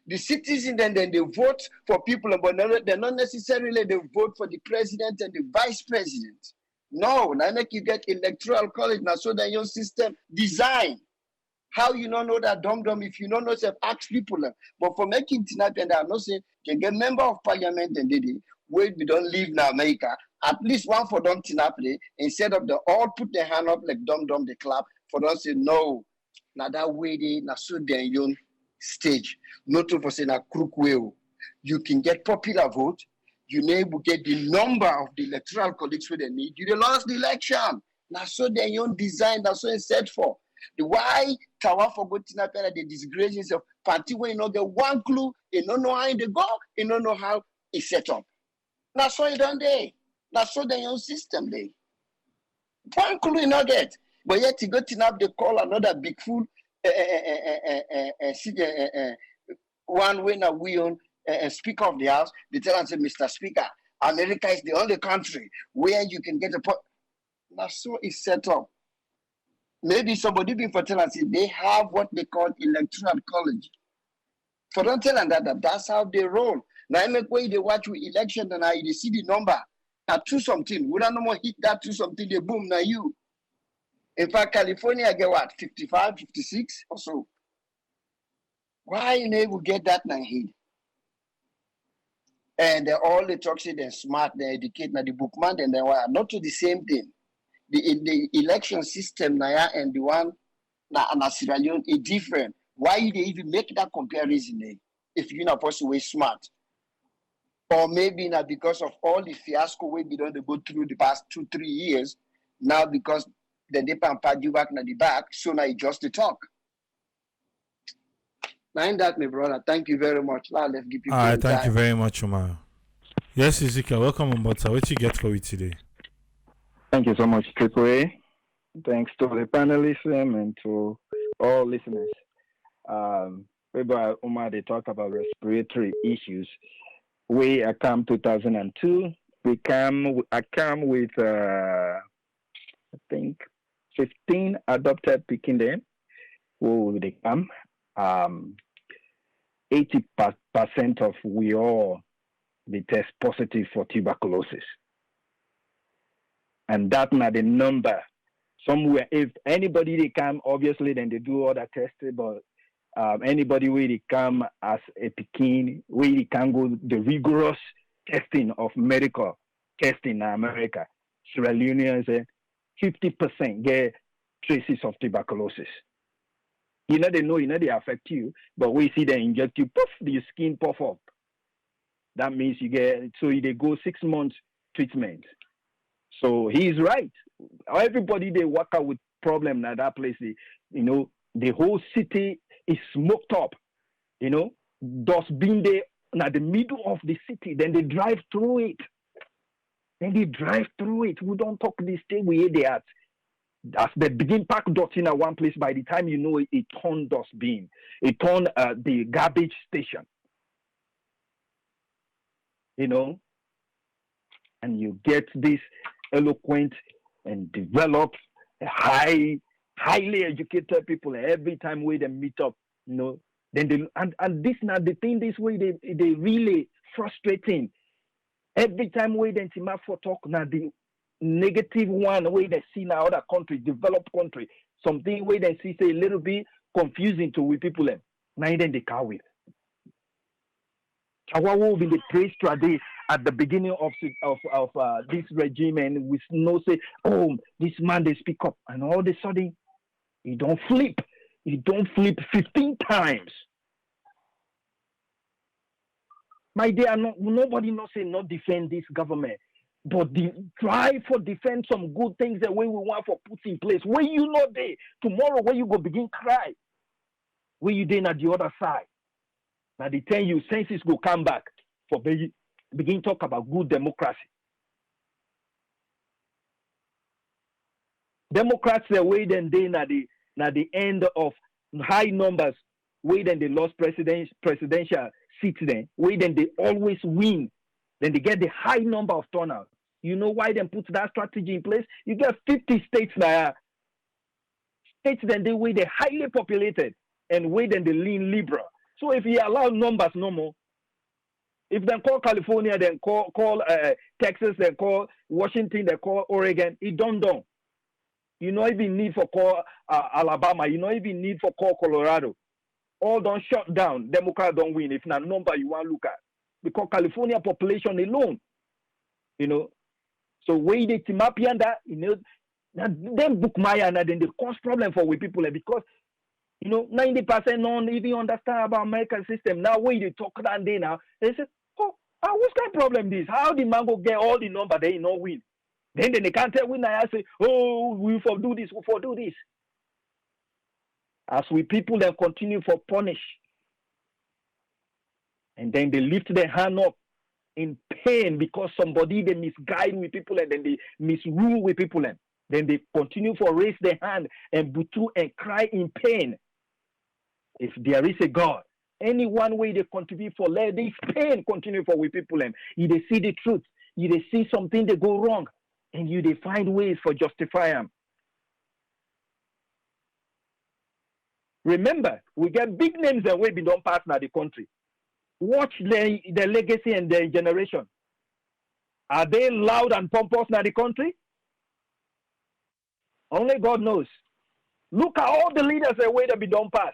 The citizens then they vote for people, but they're not necessarily they vote for the president and the vice president. No, now make you get electoral college now so that your system design. How you don't know that dumb if you don't know say ask people. But for making tonight and I know say can get member of parliament and they where we don't live in America, at least one for them tinaple instead of the all put their hand up like dumb they clap for them say no. Now that way they na so their young stage. Not to for say na crook way. You can get popular vote, you able get the number of the electoral colleagues where they need, you lost the election. Now so their young design, that's so it's set for. The why Tawa for good Tinapena the disgraces of party where you not get one clue, you don't know how they go, you don't know how it's set up. Now so you don't they. Now so the young system they. One clue you not get. But yet you go Tinap they call another big fool one way now we own Speaker of the House, they tell us, Mr. Speaker, America is the only country where you can get a now so it's set up. Maybe somebody before tell us they have what they call electoral college. For don't tell them that's how they roll. Now I make way they watch with election and I they see the number at 2 something. We don't know more hit that 2 something, they boom now you. In fact, California get what 55, 56 or so. Why you never get that now hit? And all the talk say they're smart, they educate now the bookman and they were not to the same thing. The election system now and the one na Sierra Leone is different. Why they even make that comparison if you're not supposed to be smart? Or maybe not because of all the fiasco we be done to go through the past 2-3 years. Now because the depend you back na the back, so now it's just the talk. Now in that, my brother, thank you very much. Now let's give people. All right, thank you very much, Umar. Yes, Ezekiel, welcome on board. What you get for me today? Thank you so much, Triple A. Thanks to the panelists and to all listeners. Umar, they talk about respiratory issues. We come 2002. I come with I think 15 adopted Peking then. Who they come? 80% of we all they test positive for tuberculosis. And that's not the number. Somewhere, if anybody they come, obviously then they do all that testing, but anybody where they come as a Peking, where they can go the rigorous testing of medical testing in America, Sierra Leone is 50% get traces of tuberculosis. They know, they affect you, but we see they inject you, poof, your skin puff up. That means you get, so they go 6 months treatment. So he's right. Everybody they work out with problem at that place. The whole city is smoked up. Dust being there at the middle of the city. Then they drive through it. We don't talk this thing where they at. As they begin pack dust in at one place, by the time you know it turn dust bin. It turn the garbage station. And you get this eloquent and developed, highly educated people every time we they meet up, then they and this now the thing this way they really frustrating. Every time we then team up for talk now the negative one way they see now other country, developed country, something way they see say a little bit confusing to we people them. Now then they car with. Our will be the praise today at the beginning of this regime, and we know say, oh, this man they speak up, and all of a sudden, he don't flip 15 times. My dear, nobody not say not defend this government, but try for defend some good things the way we want for put in place. Where you know they tomorrow, where you go begin cry, where you then at the other side. Now they tell you senses go come back for begin talk about good democracy. Democrats the way then they na the end of high numbers, way then they lost presidential seats then, way then they always win. Then they get the high number of turnout. You know why they put that strategy in place? You get 50 states now. States then they way they highly populated and way then they lean liberal. So if you allow numbers no more, if they call California, then call Texas, then call Washington, then call Oregon, it don't done. You know even need for call Alabama. You know even need for call Colorado. All don't shut down. Democrat don't win if not number you want to look at. Because California population alone, you know. So way they team up and that, you know, then book Maya and then they cause problem for we people because you know 90% don't even understand about American system. Now way they talk that day now, they say, what's kind of problem this? How the man go get all the number they not win? Then they can't tell when I say, we for do this, we for do this. As we people then continue for punish. And then they lift their hand up in pain because somebody they misguide with people and then they misrule with people and then they continue for raise their hand and butu and cry in pain. If there is a God, any one way they contribute for let this pain continue for with people and you they see the truth, you they see something they go wrong, and you they find ways for justify them. Remember, we get big names that we don't pass now the country. Watch their legacy and their generation. Are they loud and pompous now the country? Only God knows. Look at all the leaders that way that be done pass.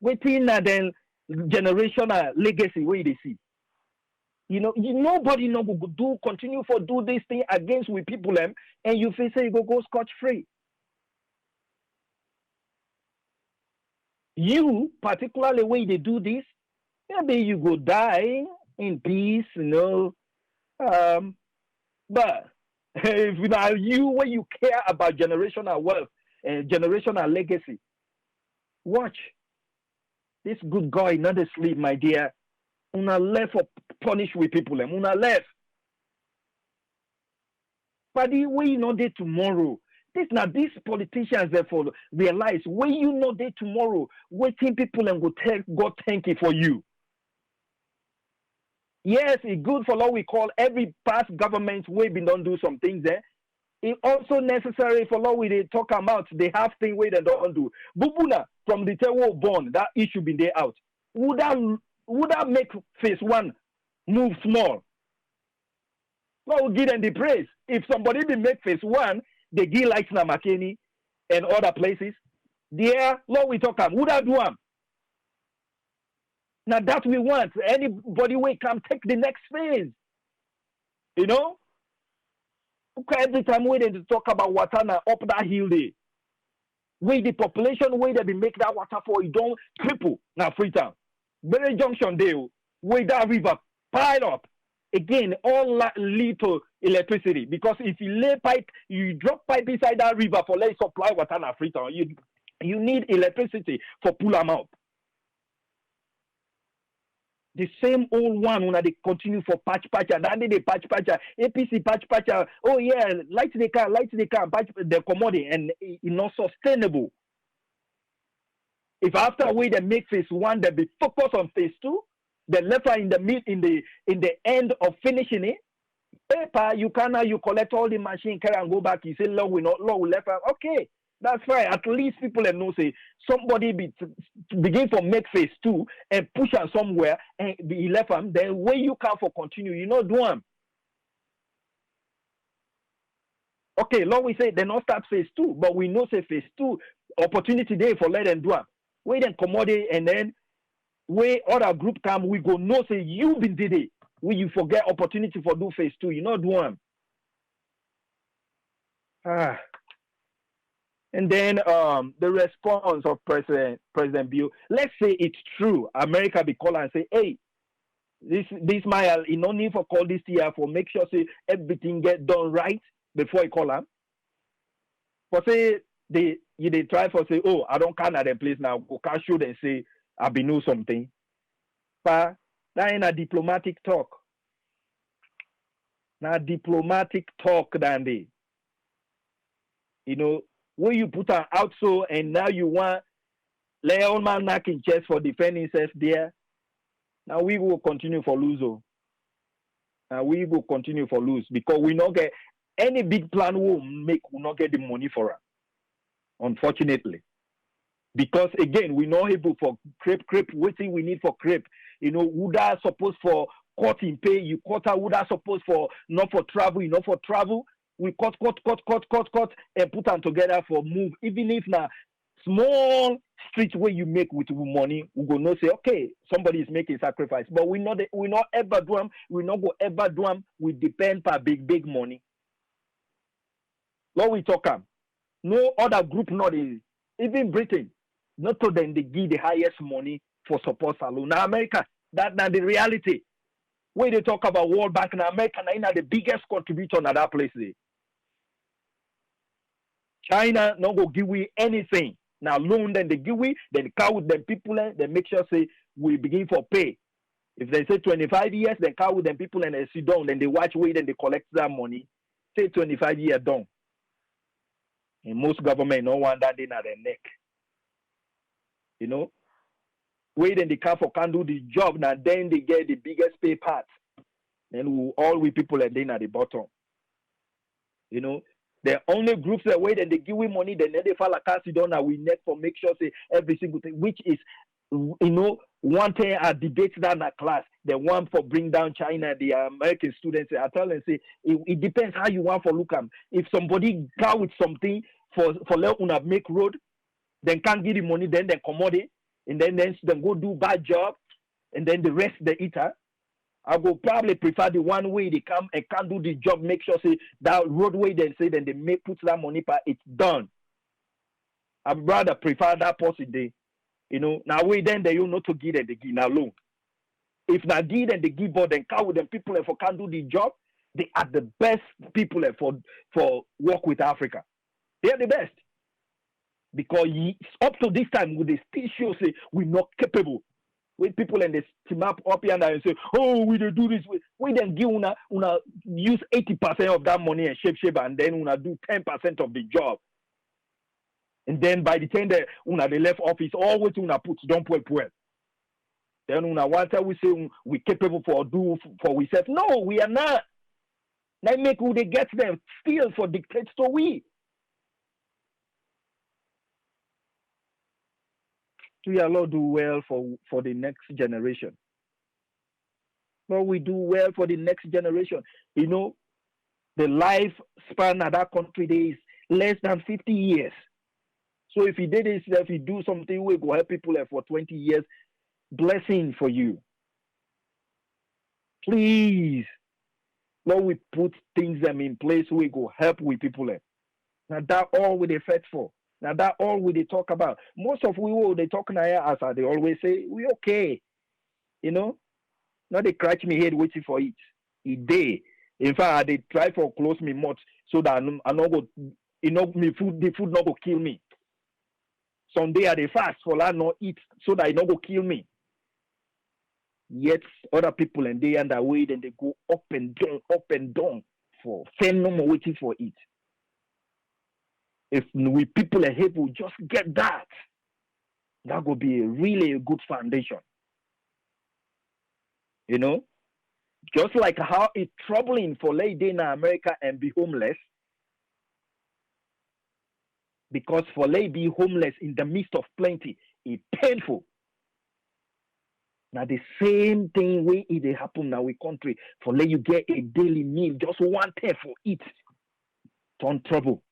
Waiting the generational legacy where they see. You know, nobody no go continue for do this thing against with people them, and you feel say you go scotch free. You, particularly when they do this, maybe you go die in peace, you know. But if now you, when you care about generational wealth and generational legacy, watch. This good guy not asleep, my dear. Una left for punish with people, una left. But the way you know they tomorrow. These politicians therefore realize when you know they tomorrow, waiting people and go tell God thank you for you. Yes, it's good for law we call every past government way been don't do some things there. It's also necessary for law we they talk about they have things way they don't do. Bubuna from the Tewo born, that issue been there out. Would that make phase one move small? Well, we'll give them the praise. If somebody didn't make phase one, they give likes na McKinney and other places. There, Lord, we talk would I do them? Now that we want. Anybody will come take the next phase. You know? Every time we to talk about water now up that hill there. Where the population way they be make that water for it don't triple now Freetown. Berry Junction there, where that river pile up. Again, all lead to electricity because if you lay pipe, you drop pipe inside that river for let supply water in Freetown. You need electricity for pull them out. The same old one when they continue for patch, and then they patch, APC patch. Oh yeah, light they can, patch the commodity and it's not sustainable. If after we they make phase one, they be focused on phase two. The left in the mid in the end of finishing it. Paper you collect all the machine carry and go back. You say law will left. Okay, that's fine. At least people have know say somebody begin for make phase two and push them somewhere and be left them. Then when you come for continue, you know do them. Okay, law we say they not start phase two, but we know say phase two opportunity there for let them do them. Wait then commodity and then. Where other group come, we go no say you been did it. When you forget opportunity for do phase two, you know do one. And then the response of President Bill, let's say it's true. America be call and say, hey, this mile, you no need for call this year for make sure say everything get done right before you call them. For say they try for say, oh, I don't count at them place now. Go can show them say I be know something. But that ain't a diplomatic talk. Now diplomatic talk than they. You know, when you put an out so and now you want Leone man knocking chest for defending himself there. Now we will continue for lose. Now we will continue for lose because we not get any big plan will not get the money for it. Unfortunately. Because again, we not able for crepe, waiting we need for crepe. You know, would I suppose for cut in pay, you cut out, would I suppose for not for travel, you know, for travel. We cut, and put them together for move. Even if now small street where you make with money, we go not say, okay, somebody is making sacrifice. But we not ever do them, we not go ever do them, we depend per big money. What we talk about, no other group not is, even Britain, not to them they give the highest money for support alone. Now America, that's the reality. When they talk about World Bank in America, now the biggest contributor at that place. China not go give we anything. Now loan then they give we, then count them people and they make sure say we begin for pay. If they say 25 years, then count them people and they sit down, then they watch way, then they collect that money. Say 25 years down. And most government no want that in their neck. You know? Wait then they can do the job, now then they get the biggest pay part. Then all we people are then at the bottom. You know? The only groups that wait and they give we money, then they file a cast down and we net for make sure say every single thing, which is you know, one thing I debate that in a class, the one for bring down China, the American students, I tell them say it depends how you want for look at. If somebody go with something for let una make road, then can't give the money, then they commodity, and then go do bad job, and then the rest they eat her. I will probably prefer the one way they come and can't do the job, make sure say that roadway then say then they may put that money but it's done. I'd rather prefer that person day. You know, now we then they you not to give them the give now loan. If not give them the give but then count with them people for can't do the job, they are the best people for work with Africa. They are the best. Because up to this time we they still show say we're not capable. With people and they team up here and say, oh, we do this. We then give una use 80% of that money and shape and then una do 10% of the job. And then by the time they left office, all what una put don't well. Then una one time we say we capable for do for we said no, we are not. Now make who they get them still for dictate to we. We allow do well for the next generation. But we do well for the next generation. You know, the lifespan of that country is less than 50 years. So if he did this, if he do something, we go help people for 20 years. Blessing for you. Please. Lord, we put things them in place, we go help with people. Now that all we they fight for. Now that all we they talk about. Most of we will they talk now as they always say, we okay. You know? Now they scratch me head waiting for it. They. In fact, they try for close me much so that I not go, you know, the food not go kill me. Someday I they fast for that not eat so that it not go kill me. Yet other people and they and that way, then they go up and down for same no more waiting for it. If we people are able just get that will be really a good foundation. You know? Just like how it's troubling for lady in America and be homeless. Because for lady be homeless in the midst of plenty, it's painful. Now the same thing way it happen now in country. For let you get a daily meal, just one thing for it. Turn trouble.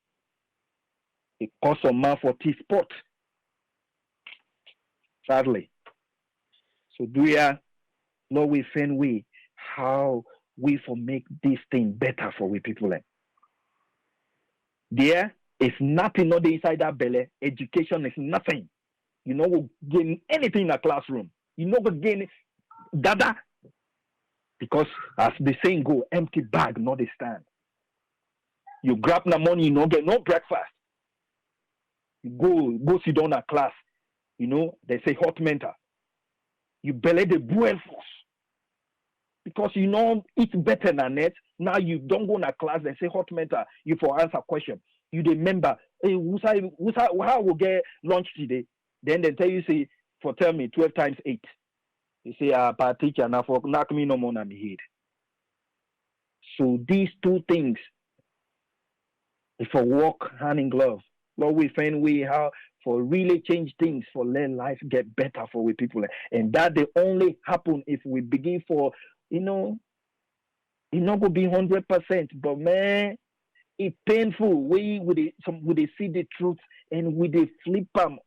It costs a man for T-spot. Sadly. So do we know we find way how we for make this thing better for we people. There, It's nothing not inside that belly. Education is nothing. You know, will gain anything in a classroom. You know, will gain dada. Because as the saying go, empty bag, not the stand. You grab the money, you know, get no breakfast. You go sit down at class. You know, they say hot mental. You belly the bull force. Because you know it's better than it. Now you don't go to class, they say hot mental, you for answer question. You remember, hey, how will get lunch today? Then they tell you, say, for tell me 12 times 8. You say, per teacher, now for knock me no more than the head. So these two things, if I walk hand in glove, Lord, we find way how for really change things, for let life get better for we people. And that they only happen if we begin for, you know, it not gonna be 100%, but man, it's painful. We they see the truth and we they flip them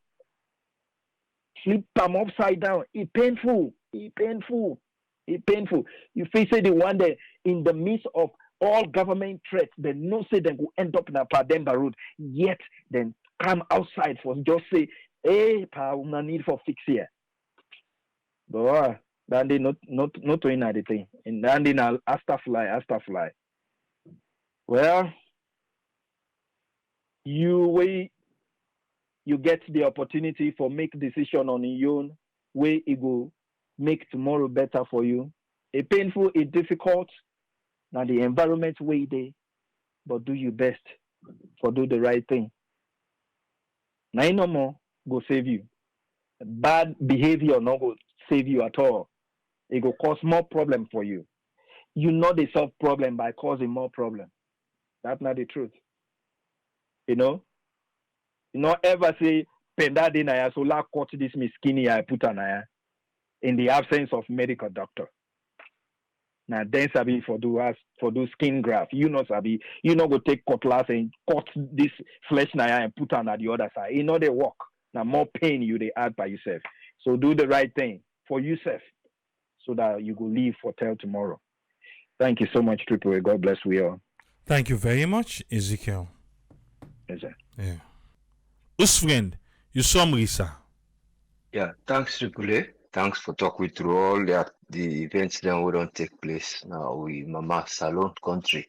upside down. It's painful. It's painful. It's painful. You face the one that in the midst of all government threats, they no say they will end up in a Pademba road. Yet then come outside for just say, hey, we need for fix here. Boy, then they not doing anything. And then they now after fly. Well, you get the opportunity for make decision on your own way it will make tomorrow better for you. A painful, a difficult, now the environment way they, but do your best for do the right thing. Now no more go save you. Bad behavior no go save you at all. It will cause more problem for you. You know they solve problem by causing more problem. That's not the truth. You know? You not ever say penda de naya so la cut this me skinny I put anaya in the absence of medical doctor. Now then sabi for do skin graft. You know sabi, you know go take cutlass and cut this flesh naya and put on at the other side. You know they work. Now more pain you they add by yourself. So do the right thing for yourself so that you will live for till tomorrow. Thank you so much, Triple A. God bless we all. Thank you very much, Ezekiel. Yes, sir. Yeah. Us friend, you summary, sir. Yeah, thanks, Triple A. Thanks for talking through all the events that will don't take place now with Mama Salon country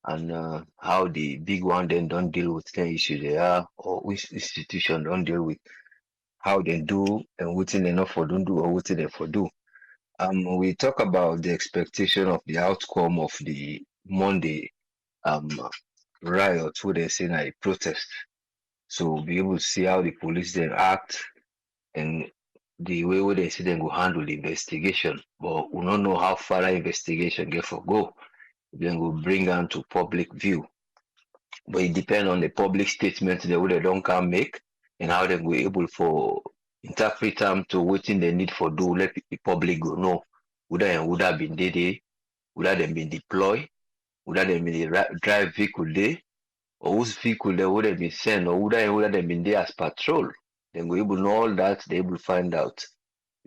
and how the big one then don't deal with the issue they are or which institution don't deal with how they do and what they not for don't do or what they for do. We talk about the expectation of the outcome of the Monday riot, where they say a protest. So we'll be able to see how the police then act and the way where they say they go handle the investigation. But we don't know how far that investigation get for go. Then we'll bring them to public view. But it depends on the public statement they would they don't can make and how they go able for interpret them to what they need for do let the public go know. Would have been there, would have been deployed, would have been the drive vehicle there, or whose vehicle they would have been sent, or would have been there as patrol. Then we able know all that, they able find out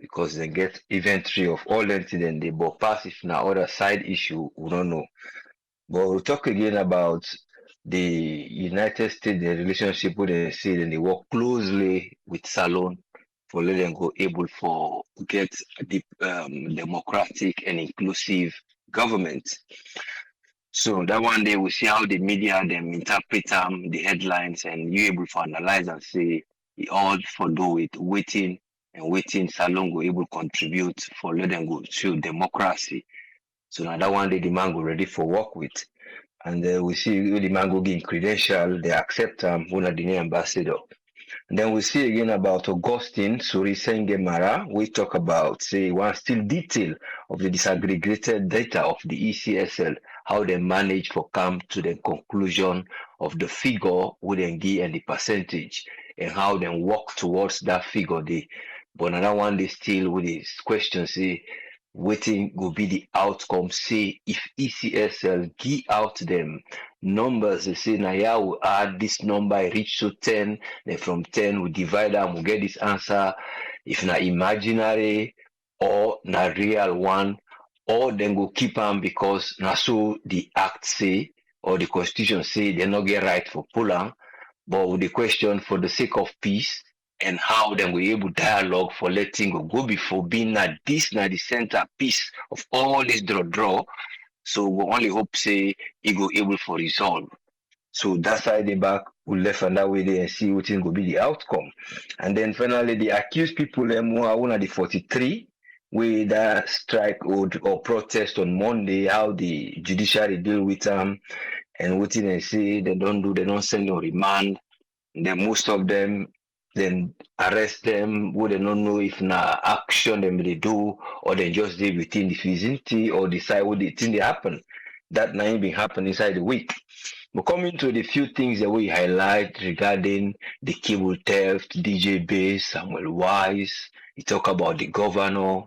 because they get inventory of all incidents they but pass if now other side issue, we don't know. But we'll talk again about the United States, the relationship with the state, and they work closely with Salon for letting them go able for get the democratic and inclusive government. So that one day we see how the media them interpret the headlines and you able to analyze and say it all for do with waiting Salon go able to contribute for let them go to democracy. So now that one day the man go ready for work with. And we see the man go gain credential, they accept one of the new ambassador. And then we see again about Augustine Suri Sengemara. We talk about say one still detail of the disaggregated data of the ECSL, how they manage for come to the conclusion of the figure with the and the percentage and how they work towards that figure. But another one they still with this question say waiting will be the outcome. Say if ECSL give out them numbers, they say now yeah we add this number reach to 10, then from 10 we divide them, we get this answer. If not imaginary or not real one, or then go keep them because now so the act say or the constitution say they not get right for pull But with the question for the sake of peace and how then we able dialogue for letting go before being at this na the centerpiece of all this draw. So we only hope say it go able for resolve. So that's why they back we left and that way there and see what is going to be the outcome. And then finally the accused people who are one of the 43 with that strike or protest on Monday, how the judiciary deal with them and what they say they don't send or remand. Then most of them then arrest them, would they not know if na action them they do or they just live within the vicinity or decide what the thing they happen. That now been happen inside the week. But coming to the few things that we highlight regarding the cable theft, DJ Bass, Samuel Wise, you talk about the governor,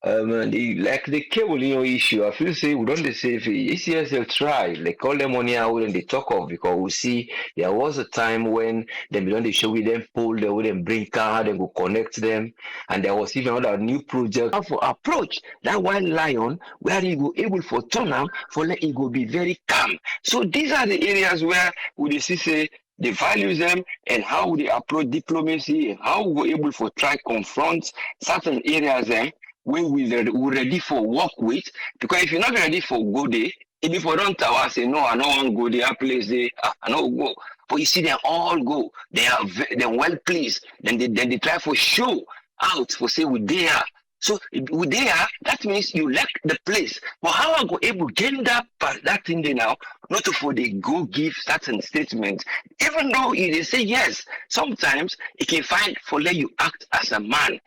the cable issue, I feel say we don't say if ECSL try, like all the money I wouldn't they talk of because we see there was a time when them don't they show with them pull, they wouldn't bring car, they go connect them, and there was even another new project for approach that one lion where he go able for turn am for let it go be very calm. So these are the areas where we see say they value them and how they approach diplomacy and how we're able for try confront certain areas them when we're ready for work with, because if you're not ready for go there, if you don't tell us, say, no, I don't want to go there, place there, I don't go. But you see, they all go. They're well pleased. Then they try for show out for say we there. So we there, that means you left the place. But how I go able to gain that thing there now, not for they go give certain statements, even though they say yes, sometimes it can find for let you act as a man.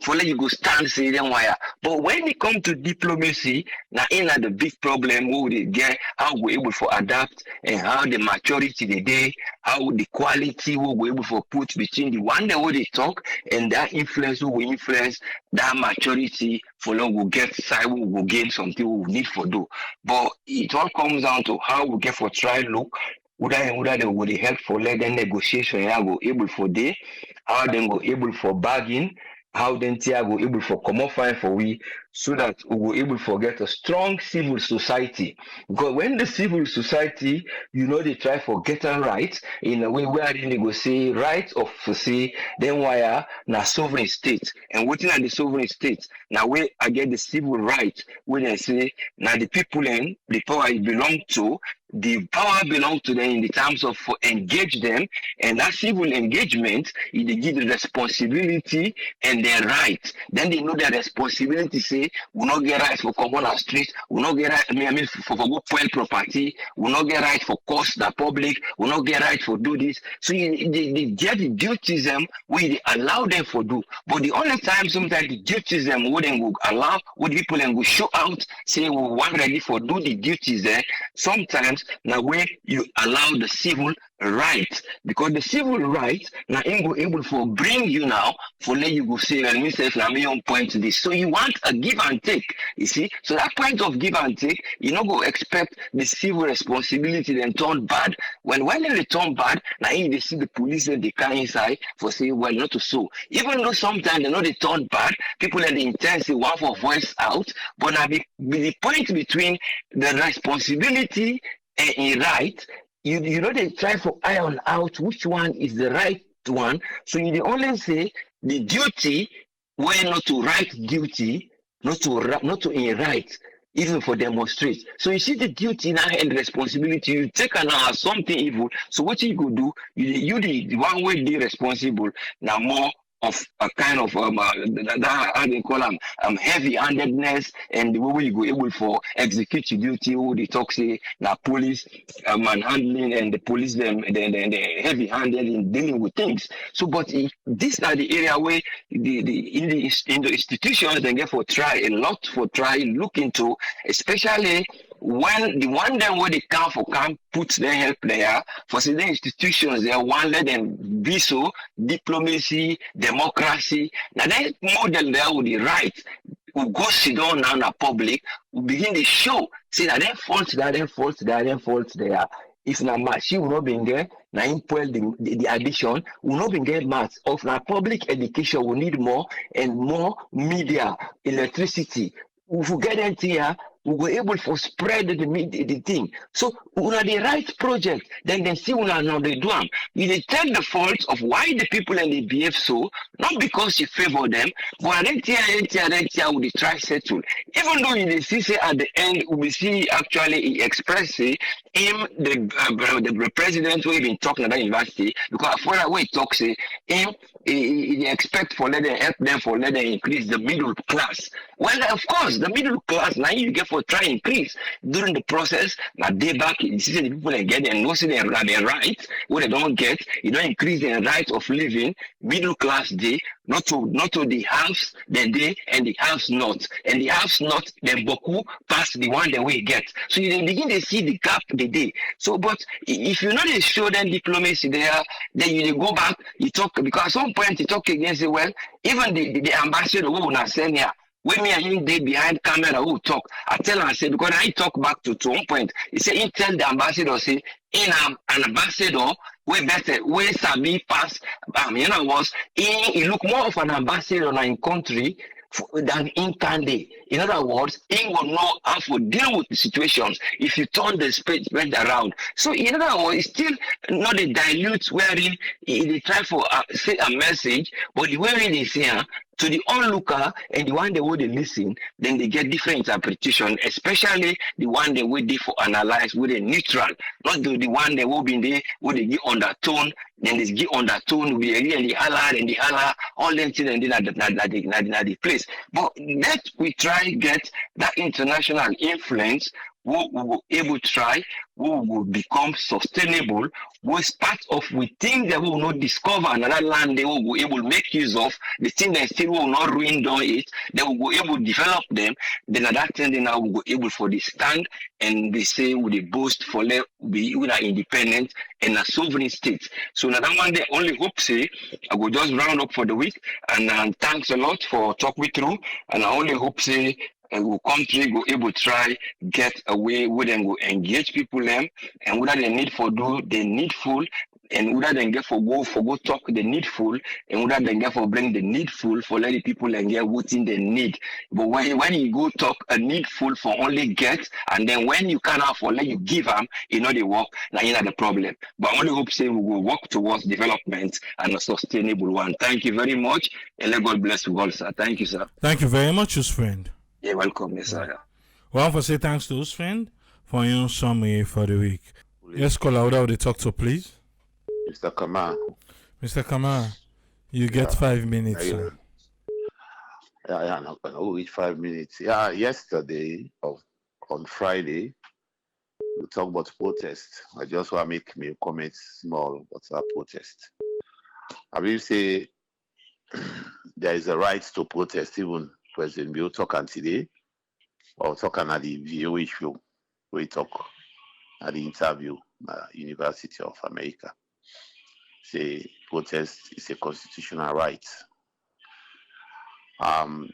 For let you go stand say them wire. But when it comes to diplomacy, now in the big problem where they get how we able to adapt and how the maturity the day, how the quality we able to put between the one that they talk and that influence who will influence that maturity for long will get side we will gain something we will need for do. But it all comes down to how we get for try look. Would they would help for let them negotiation yeah, go able for day, how they go able for bargain, how then Tia go able for come up fine for we so that we will able to get a strong civil society. Because when the civil society, they try for getting right in a way where they go say right of say then why na sovereign state. And within the sovereign state, now where I get the civil right when I say now the people and the power it belong to, the power belongs to them in the terms of engage them, and that civil engagement, they give the responsibility and their right. Then they know their responsibility. Say, we not get right for come on our street, we not get right. I mean, for go point property, we not get right for cost the public, we not get right for do this. So they get the duties them where they allow them for do. But the only time sometimes the duties them wouldn't go allow, would people and go show out, say we want ready for do the duties there. Sometimes now where you allow the civil right, because the civil right now ain't go able for bring you now for let you go say and me say now me on point to this. So you want a give and take, you see. So that point of give and take, you not go expect the civil responsibility then turn bad. When they turn bad, now they see the police and they come inside for say well not to so. Even though sometimes they know they turn bad, people at the intent say one for voice out, but now the point between the responsibility and right, you they try for iron out which one is the right one. So you only say the duty where not to right duty, not to in right, even for demonstrate. So you see the duty now and responsibility, you take an as something evil. So what you go do, you the one way be responsible now more of a kind of that how they call them heavy-handedness and the way you go able for execute your duty. Who they talk say now police manhandling and the police them the heavy-handed in dealing with things. So, but these are the area where in the institutions they get for try a lot for try look into, especially when the one them where they can put their help there for the institutions they want let them be so diplomacy, democracy. Now that model there with the right will go sit down now in the public, will begin the show, say that then fault there. If na machine will not be there, na impel the addition will not be get maths. Of na public education will need more and more media, electricity. If we get anything here, we were able to spread the thing. So una the right project, then they see una now they do them. You dey tell the fault of why the people and they behave so, not because you favor them, but we dey try settle. Even though you dey see say at the end we see actually he express say him the president who been talking at that university because for that way he talk say him he expect for let them help them for let them increase the middle class. Well, of course, the middle class now you get for try increase during the process. Now they back, you see the people they get and no see their rights, what they don't get, you don't increase their right of living. Middle class day, not to the house the day and the house not, and the house not then boku past the one that we get. So you begin to see the gap the day. So, but if you not show them diplomacy there, then you go back, you talk because at some point you talk against it. Well, even the ambassador who will send here. When me and him dey behind camera who talk, I tell him I say because I talk back to one point. He say he tell the ambassador say in an ambassador we better we sabi pass was he look more of an ambassador in country than in Kande. In other words, he will know how to deal with the situations if you turn the speech around. So in other words, it's still not a dilute wherein they try for say a message, but the way they say to the onlooker and the one they would listen, then they get different interpretation, especially the one they would for analyze with a neutral, not the one they will be there would they get undertone, then they get undertone will be really and the Allah, all them things and then at the place. But let we try get that international influence who will able to try, who will become sustainable, was part of we think that we will not discover another land they will be able to make use of, the thing that still will not ruin down it, they will be able to develop them, then at that time they now will be able for the stand and they say with the boast for let be with an independent and a sovereign state. So now that one they only hope say I will just round up for the week and thanks a lot for talking me through and I only hope say go country go able try get away with them go engage people them and whether they need for do the needful and whether they get for go talk the needful and whether they get for bring the needful for let the people and get what in they need. But when you go talk a needful for only get and then when you cannot for let you give them, you know they work now you know the problem. But I only hope say we will work towards development and a sustainable one. Thank you very much and let God bless you all, sir. Thank you, sir. Thank you very much, his friend. You're welcome, Messiah. Well, for say thanks to his friend for your summary for the week. Yes, call out of the talk to please. Mr. Kamar. Mr. Kamar, you get 5 minutes. Yeah, I'm not gonna reach 5 minutes. Yeah, yesterday on Friday, we talked about protest. I just want to make me comment small about that protest. I will say there is a right to protest. Even President Bill talking today, or talking at the VOA show, we talk at the interview at University of America. Say protest is a constitutional right.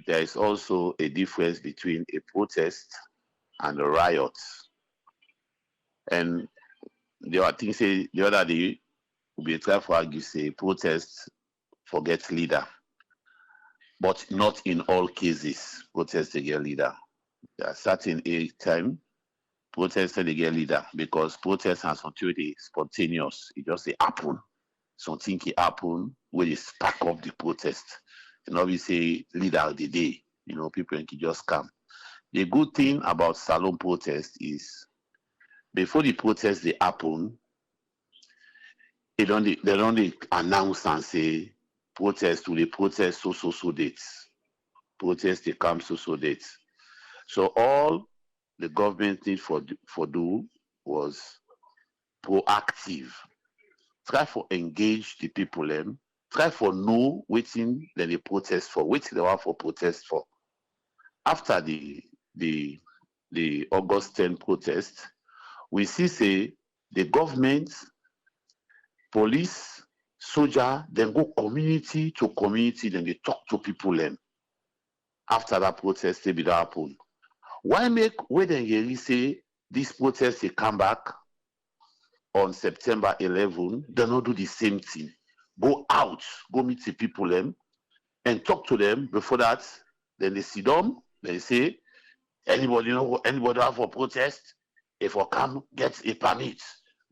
There is also a difference between a protest and a riot. And I think say the other day we try to argue say protest forget leader. But not in all cases, protest they get leader. There are certain time protest they get leader because protest and something spontaneous. It just happen. Something can happen when they spark up the protest. And obviously leader of the day, people can just come. The good thing about Salon protest is before the protest they happen, they don't announce and say protest to the protest so dates. Protest they come so dates. So all the government need for do was proactive. Try for engage the people them. Try for know waiting then they protest for, waiting they want for protest for. After the August 10 protest, we see say the government, police, soldier, then go community to community, then they talk to people them. After that protest, they be that happen. Why make when they say this protest they come back on September 11, they not do the same thing. Go out, go meet the people them and talk to them. Before that, then they sit down, they say, Anybody know anybody have for protest? If we come get a permit,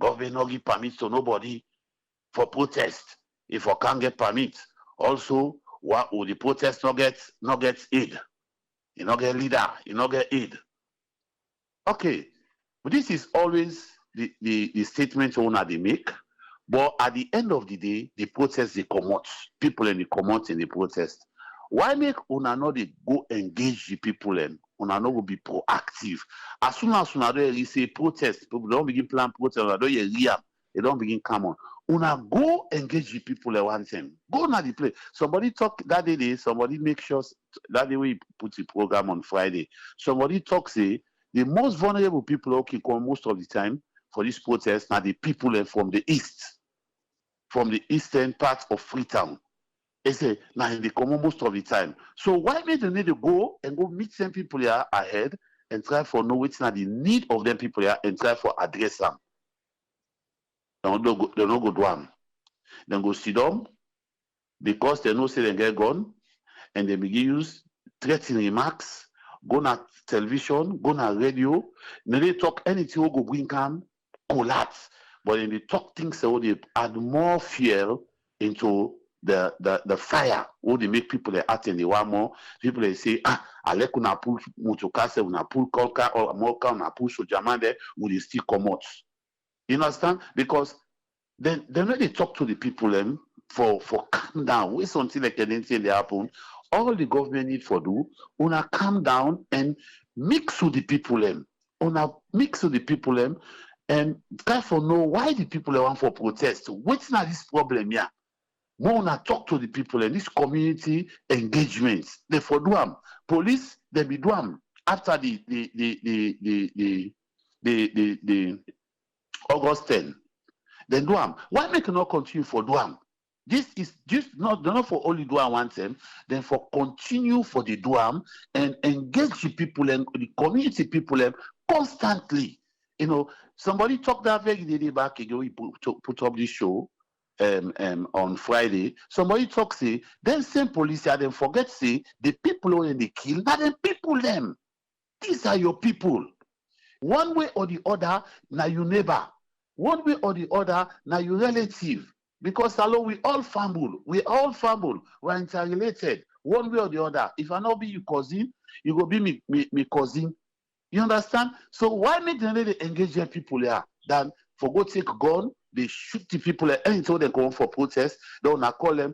government not give permit to nobody for protest. If we can't get permit, also what would the protest not get aid? You not get leader, you not get aid. Okay, but this is always the statement owner they make. But at the end of the day, the protest they come out. People in the come out in the protest. Why make una not they go engage the people and una not go be proactive? As soon as una don't really say protest, people don't begin plan protest, una don't hear real, they don't begin come on. Una go engage the people at one time. Go na the place. Somebody talk that day, somebody make sure that day we put the program on Friday. Somebody talk say the most vulnerable people okay come most of the time for this protest now the people from the east, from the eastern part of Freetown. They say now they come most of the time. So why may they need to go and go meet some people here ahead and try for know what's not the need of them people here and try for address them. They don't go do them. Then go sit down because they know say they get gone and they begin use threatening remarks, go na television, go na radio, then they talk anything will go bring can collapse. But then they talk things so they add more fuel into the fire where they make people they act and they want more. People they say, I like una pull motokase, una pull kolka or moka, una pull sojaman there, will they still come out? You understand? Because then when they talk to the people for calm down, wait until like anything they happen. All the government need for do, una calm down and mix with the people una mix with the people and try for know why the people want for protest. What's not this problem here? More una talk to the people and this community engagement. They for do them. Police they be do them after the August 10. Then do them. Why make you not continue for do them? This is just not for only do one time, then for continue for the do and engage the people and the community people constantly. You know, somebody talked that very day back ago. We put up this show on Friday. Somebody talk say, then same police then forget say the people when they kill, not them people them. These are your people. One way or the other, now your neighbor. One way or the other, now your relative. Because hello, we all fumble, we're interrelated. One way or the other. If I not be your cousin, you go be me cousin. You understand? So why make them engage their people here than for go take gun, they shoot the people anytime they go for protest, they wanna call them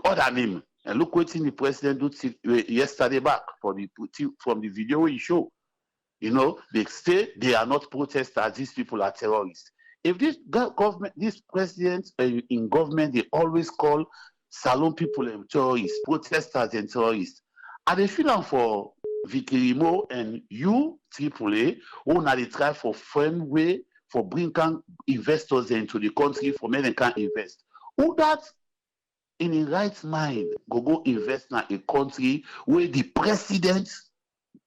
other name. And look what the president do yesterday back from the video he show. You know, they say they are not protesters, these people are terrorists. If this government, this president in government, they always call Salon people and terrorists, protesters and terrorists. Are they feeling for Vikirimo and you, AAA, who now they try for friend way for bringing investors into the country for men can invest? Who that in the right mind go invest in a country where the president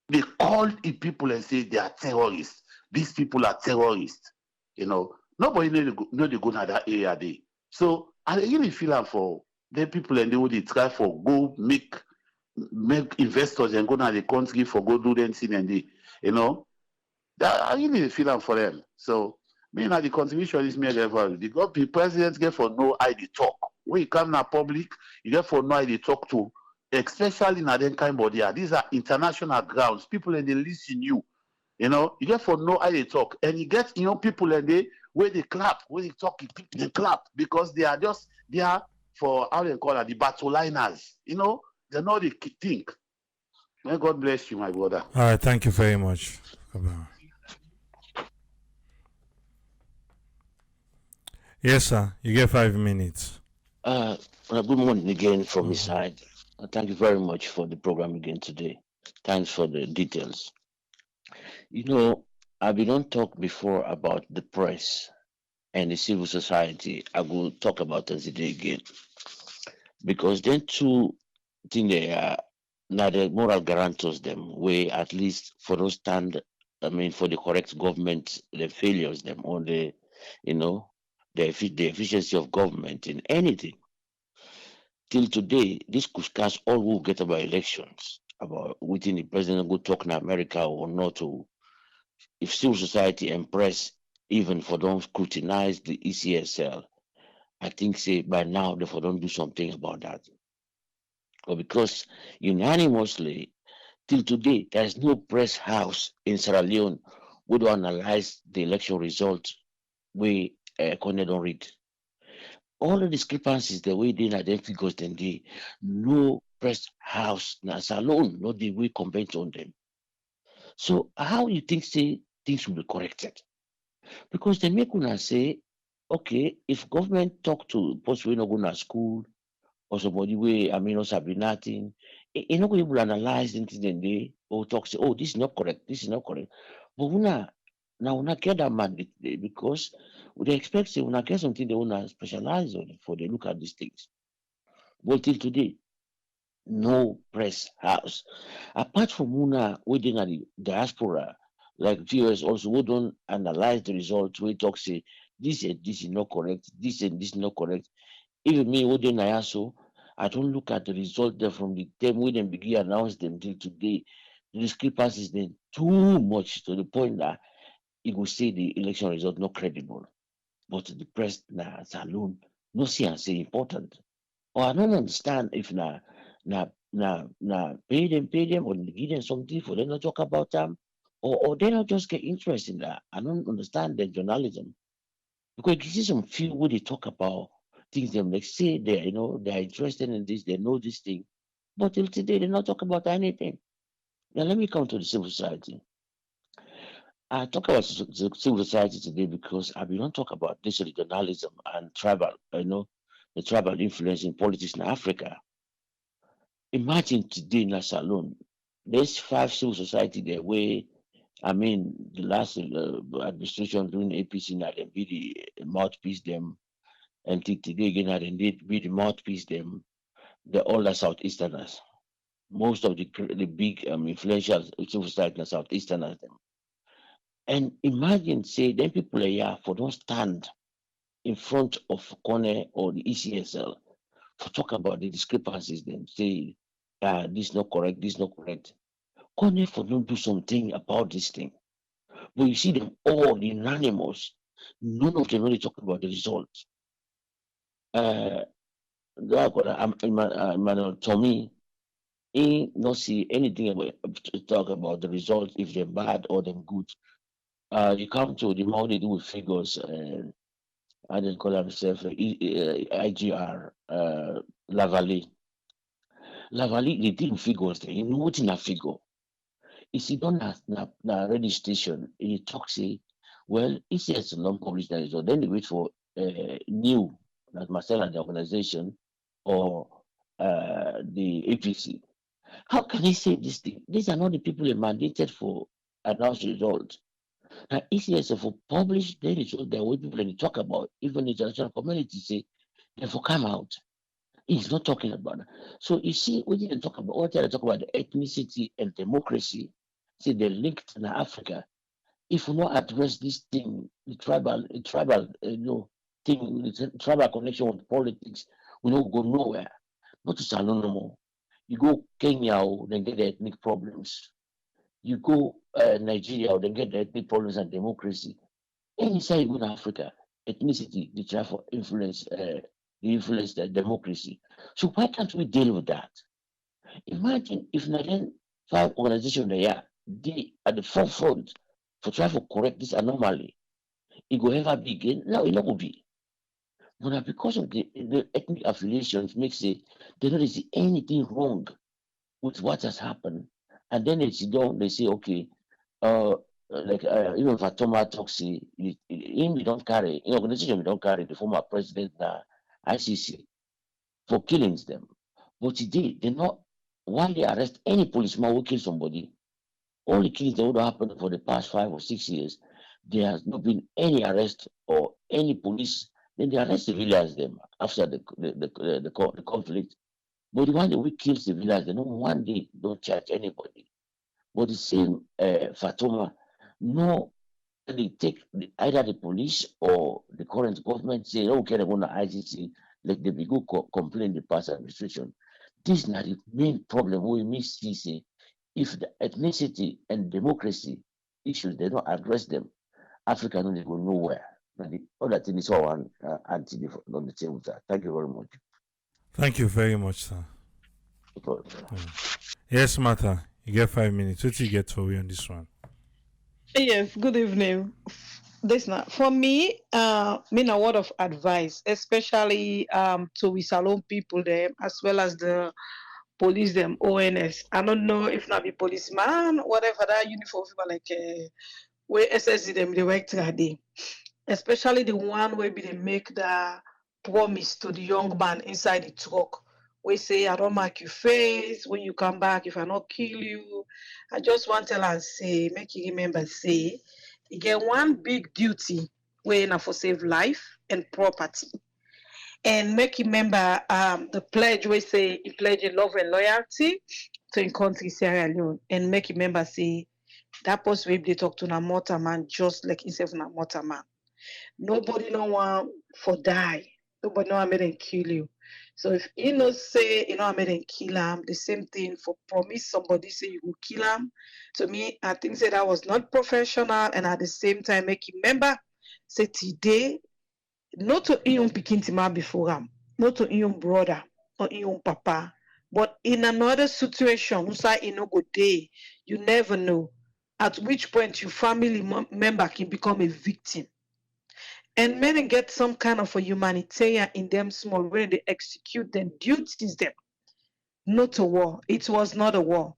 they call the people and say they are terrorists. These people are terrorists. You know, nobody know they go to that area there. So I really feel for the people and they would try for go make investors and go to the country for go do anything and they, you know, that I really feel for them. So me now the contribution is made ever. The president get for no ID talk. When you come to public, you get for no ID talk to, especially in that kind of body. These are international grounds. People and they listen you. You know, you get for no how they talk. And you get people and they where they clap, where they talk, they clap because they are for how they call it, the battle liners. You know, they know they think. May God bless you, my brother. All right, thank you very much. Yes, sir. You get 5 minutes. Good morning again from my side. Thank you very much for the program again today. Thanks for the details. You know, I've been on talk before about the press and the civil society. I will talk about that today again. Because then two things they are now the moral guarantors them way at least for those stand for the correct government, the failures them or the the efficiency of government in anything. Till today, this could cast all who get about elections. about within the president go talk in America or not. To if civil society impress even for them scrutinize the ECSL, I think say by now they for don't do something about that. But because unanimously till today there is no press house in Sierra Leone would analyze the election result we Corner don't read. All the discrepancies the way they identify figures then they no press house na alone, not the way comment on them. So how you think say things will be corrected? Because they make una say, okay, if government talk to post we not go to school or somebody way I mean not sabi nothing, not going to analyze things then they or talk say, oh, this is not correct, this is not correct. But una now una get that mandate because they expect say una get something they wanna specialize on for they look at these things. But till today, no press house. Apart from una within the diaspora, like viewers also who don't analyze the results, we talk say this and this is not correct, this and this is not correct. Even me within IASO, I don't look at the result there from the time when they begin announce them till today. The discrepancies then too much to the point that you will say the election result not credible. But the press na alone no see and say important. Or I don't understand if pay them or give them something for them not talk about them, or they not just get interest in that. I don't understand the journalism because you see some few where they talk about things them like say they they're interested in this, they know this thing, but till today they not talk about anything. Now let me come to the civil society. I talk about civil society today because I will not talk about this regionalism and tribal, the tribal influence in politics in Africa. Imagine today in Salon, there's five civil society there where I mean the last administration during APC now they be the mouthpiece them and today again now they be the mouthpiece them the older southeasterners. Most of the big influential civil society in southeasterners them. And imagine say then people are here for don't stand in front of Kone or the ECSL for talk about the discrepancies then say this not correct, this not correct. Kone for don't do something about this thing. But you see them all unanimous. None of them really talk about the results. Emmanuel Tommy, he not see anything about to talk about the results if they're bad or they're good. You come to the more they do with figures. I didn't call himself IGR, Lavalley. Lavalley, they didn't figures there. You know what in a figure? If you don't have na registration, he talk say, well, if it's a non-published result, then they wait for new, that Marcel and the organization or the APC. How can he say this thing? These are not the people they mandated for announced results. Now, ECS for publish the result that what people they talk about, even the international community say, they for come out. He's not talking about that. So you see, we didn't talk about what they talk about the ethnicity and democracy. See, they're linked in Africa. If we not address this thing, the tribal, thing, the tribal connection with politics, we don't go nowhere. Not to Salon no more. You go Kenya, then get the ethnic problems. You go Nigeria, then get the ethnic problems and democracy. Inside in Africa, ethnicity, they try for influence, the democracy. So why can't we deal with that? Imagine if Nigerian five organizations they at the forefront for trying to correct this anomaly. It will ever be again? No, it not will be. But because of the ethnic affiliations makes it they don't see anything wrong with what has happened. And then they sit down, they say, okay, uh, like even Fatoma talks, him we don't carry, organization we don't carry the former president, ICC, for killings them. But today, they not, while they arrest any policeman who kill somebody, all the killings that would happen for the past 5 or 6 years, there has not been any arrest or any police. Then they arrest civilians them after the conflict. But the one that we kill civilians, they don't one day don't charge anybody. But the same Fatoma, no, they take either the police or the current government say, okay, they're going to ICC, like they be go complain the past administration. This is not the main problem we miss see if the ethnicity and democracy issues they don't address them, Africa no dey go nowhere. Na the other thing is all one anti on the table. Sir. Thank you very much. Thank you very much, sir. Yes, Martha, you get 5 minutes. What do you get for me on this one? Yes, good evening. This now for me, mean a word of advice, especially to we salon people them as well as the police them ONS. I don't know if not be policeman, whatever that uniform people like where SSD them the work day. Especially the one where be they make the promise to the young man inside the truck. We say, I don't mark your face. When you come back, if I not kill you. I just want to tell and say, make you remember, say, you get one big duty where you for save life and property. And make you remember the pledge we say, you pledge love and loyalty to your country, Sierra Leone. And make you remember, say, that person will they talk to a mortar man just like himself a mortar man. Nobody no want for die. Nobody no want me them kill you. So if you know say you know I made them kill him, the same thing for promise somebody say you will kill him. To me, I think say that was not professional, and at the same time make him remember say today not to in pikin tima before him, not to in brother or in papa, but in another situation, who say you know go day, you never know at which point your family member can become a victim. And many get some kind of a humanitarian in them small when they execute them duties them. Not a war. It was not a war.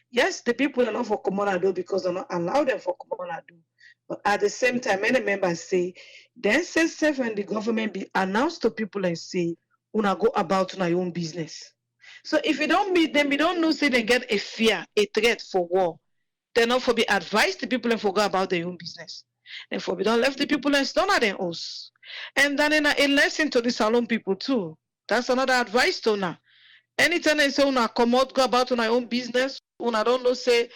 Yes, the people are not for Common because they're not allowed them for Common. But at the same time, many members say, then say seven the government be announced to people and say, una go about on your own business. So if you don't meet them, you don't know say they get a fear, a threat for war. They're not for be advised the people and forget about their own business. And for we don't left the people and stone at their house. And then in a lesson to the salon people too. That's another advice to now. Anytime they say una come out, go about on our own business, una don't know say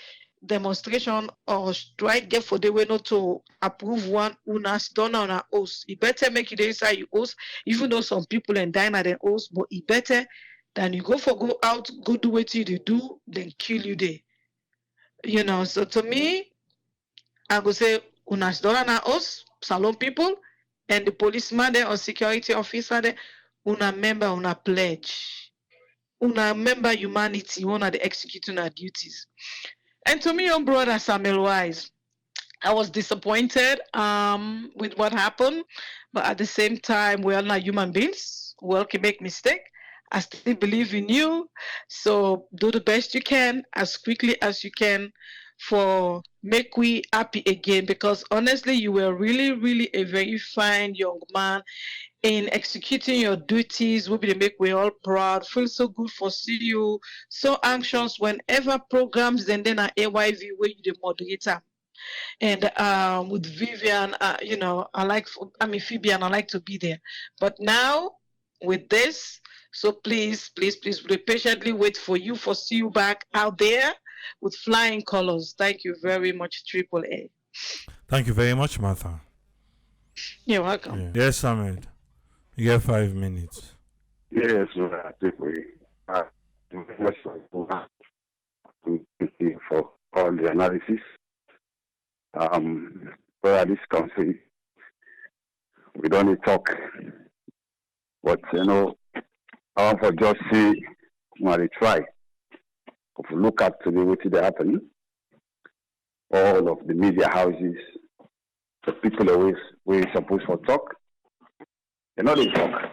demonstration or strike get for the way not to approve one una done on our house. It better make it inside your house, even though some people and dine at their house, but it better than you go out, go do what you do, then kill you there. You know, so to me, I go say una done na us, salon people, and the policeman there or security officer there, una member, una pledge. Una member humanity, one of the executing our duties. And to me, young brother Samuel Wise, I was disappointed with what happened, but at the same time, we are not human beings. We all can make mistake. I still believe in you, so do the best you can as quickly as you can for make we happy again. Because honestly, you were really, really a very fine young man in executing your duties. We be make we all proud. Feel so good for see you. So anxious whenever programs then a AYV where you the moderator. And with Vivian, you know, Phoebe, and I like to be there. But now with this, so please, please, please, we patiently wait for you for see you back out there with flying colors. Thank you very much, Triple A. Thank you very much, Martha. You're welcome. Yes, Ahmed. You get 5 minutes. Yes, I think for all the analysis. Where this country, we don't need talk, but you know, I want to just see when they try. If you look at the way they happen, all of the media houses, the people always we supposed to talk, they know they talk.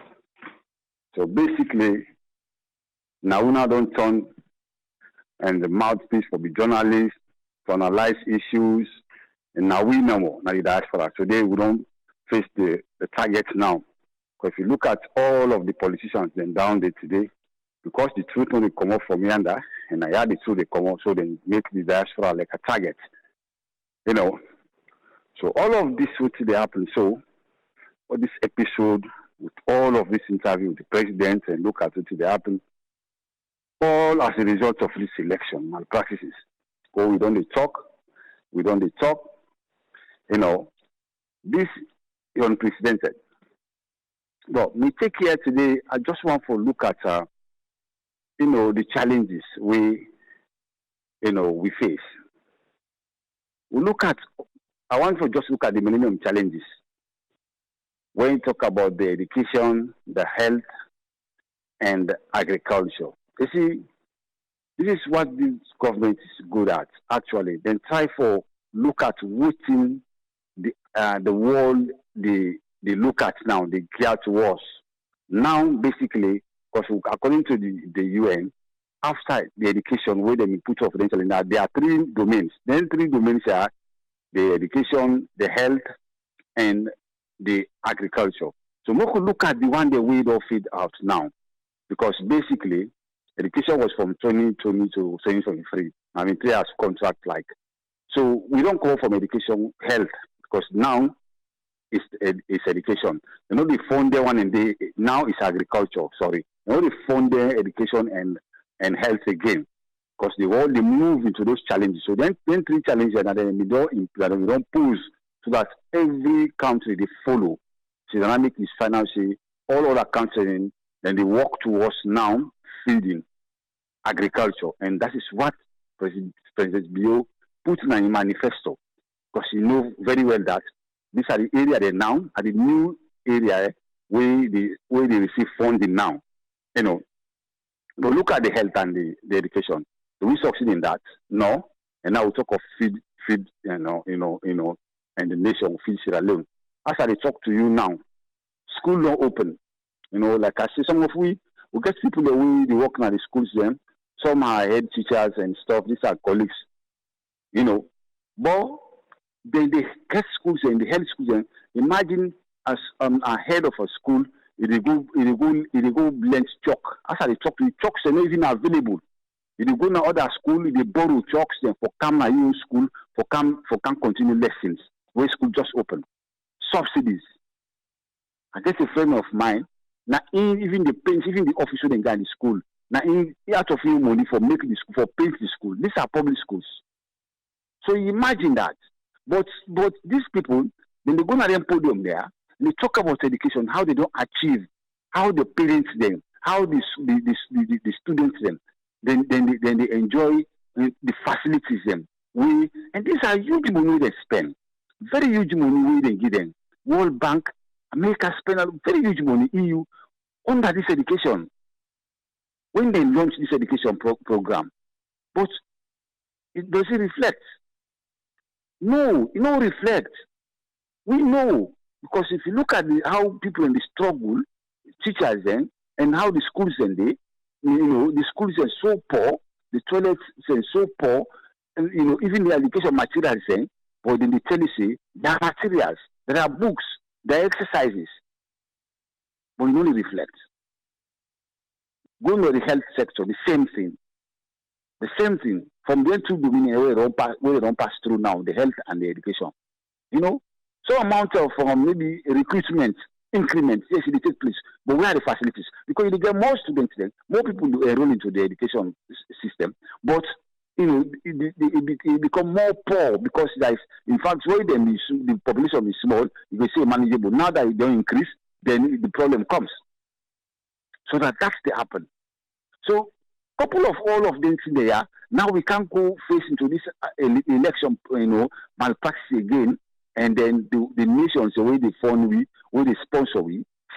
So basically, now we don't turn and the mouthpiece for the journalists to analyze issues, and now we know more. Now the diaspora. Today we don't face the targets now. Because if you look at all of the politicians then down there today, because the truth only come up from yonder, and I had the truth they come up, so they make the diaspora like a target. You know. So all of this would they happen. So for this episode, with all of this interview with the president and look at it they happen, all as a result of this election malpractices. Oh, we don't talk, you know, this is unprecedented. But we take here today, I just want to look at, you know, the challenges we we face. We look at, I want to just look at the millennium challenges. When you talk about the education, the health, and agriculture. You see, this is what this government is good at, actually. Then try for look at what in the world they look at now, they gear towards. Now, basically, because according to the UN, after the education, where they put off potential in that, there are three domains. Then three domains are the education, the health, and the agriculture. So we could look at the one they weighed off it out now, because basically education was from 2020 to 2023. I mean, 3 years contract like. So we don't go from education health, because now it's education. The funded one and now it's agriculture. Sorry, the funded education and health again, because they move into those challenges. So then three challenges that we don't push, so that every country they follow. So dynamic is financial, all other countries, then they work towards now feeding agriculture, and that is what President Bio put in a manifesto, because he knows very well that these are the area they now are the new area where they receive funding now. But look at the health and the education. Do we succeed in that? No. And now we talk of feed, and the nation will feed Sierra Leone. As I talk to you now, school not open. Like I say, some of we get people that they work at the schools then. Some are head teachers and stuff. These are colleagues, But they get schools and the head schools. And imagine as a head of a school, they go blend chalk. As I talk to you, chalks are not even available. If you go to other school, they borrow chalks then for come na you school for come continue lessons where school just open. Subsidies. I get a friend of mine. Now even the paints, even the officer they got in the school. Now out of your money for making the school, for paint the school. These are public schools. So imagine that. But these people, when they go to the podium there, they talk about education, how they don't achieve, how the parents them, how the students them, then they enjoy the facilities them. And these are huge money they spend. Very huge money they give them. World Bank, America spend very huge money, EU, under this education. When they launch this education program. But does it reflect? No, it don't reflect. We know, because if you look at how people in the struggle, teachers then, and how the schools then the schools are so poor, the toilets are so poor, and even the education materials then, but then they tell you say there are materials, there are books, there are exercises, but it only reflects. Going to the health sector, the same thing. The same thing. From the two domains where they don't pass through now, the health and the education. So amount of maybe recruitment, increments, yes, it takes place. But where are the facilities? Because you get more students then, more people enroll into the education system. But it become more poor because there is, in fact, where the population is small, you can say manageable. Now that it don't increase, then the problem comes. So that's the happen. So couple of all of them in there. Now we can't go face into this election, malpractice again, and then the nations the way they fund where they sponsor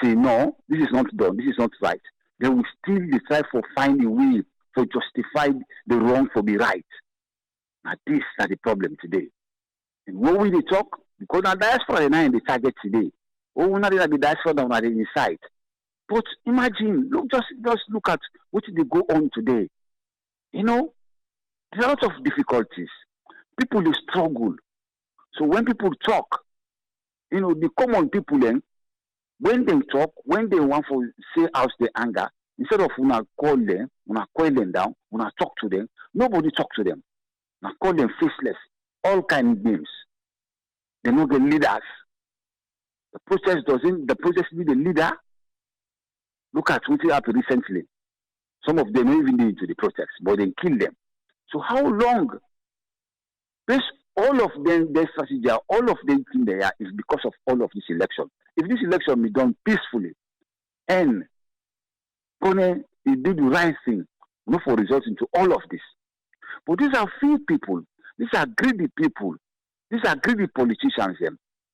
say no, this is not done, this is not right. They will still try for find a way for justify the wrong for the right. Now this is the problem today. And what will they talk? Because the diaspora is not the target today. Oh, we're not the diaspora that are inside. But imagine, just look at what they go on today. There's a lot of difficulties. People they struggle. So when people talk, the common people then, when they talk, when they want to say out their anger, instead of call them down, talk to them, nobody talk to them. Call them faceless, all kind of names. They don't get leaders. The process need a leader. Look at what happened recently. Some of them don't even need to the protest, but they kill them. So how long? All of them, their strategy, all of them in there is because of all of this election. If this election be done peacefully, and they do the right thing, look for results into all of this. But these are few people. These are greedy people. These are greedy politicians.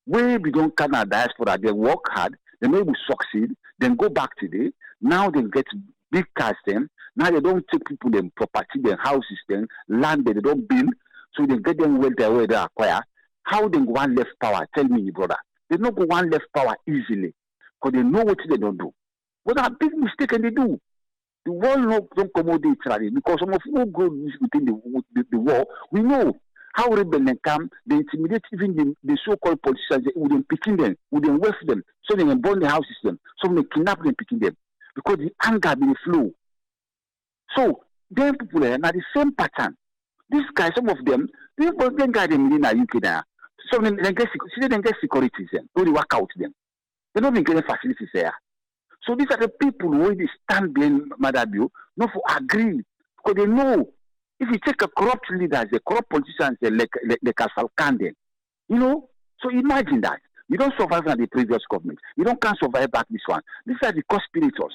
Where we don't come at diaspora, they work hard, they maybe succeed, then go back today. Now they get big cars them. Now they don't take people them property, their houses, them land they don't build, so they get them where they acquire. How they go one left power? Tell me, brother. They don't go one left power easily because they know what they don't do. What a big mistake and they do. The world don't accommodate each because some of who go within the war, we know how rebels come, they intimidate even the so-called politicians, they would picking them, would waste them, so they can burn the houses them, so they kidnap them, picking them, because the anger will flow. So, then people are now the same pattern. These guys, some of them, they guys them in the UK now. So they get securities them, they work out them. They don't even get facilities there. So these are the people who they stand behind Madabio, not for agree, because they know if you take a corrupt leaders, the corrupt politicians, like Falcande, you know. So imagine that you don't survive in the previous government, you don't can't survive back this one. These are the conspirators.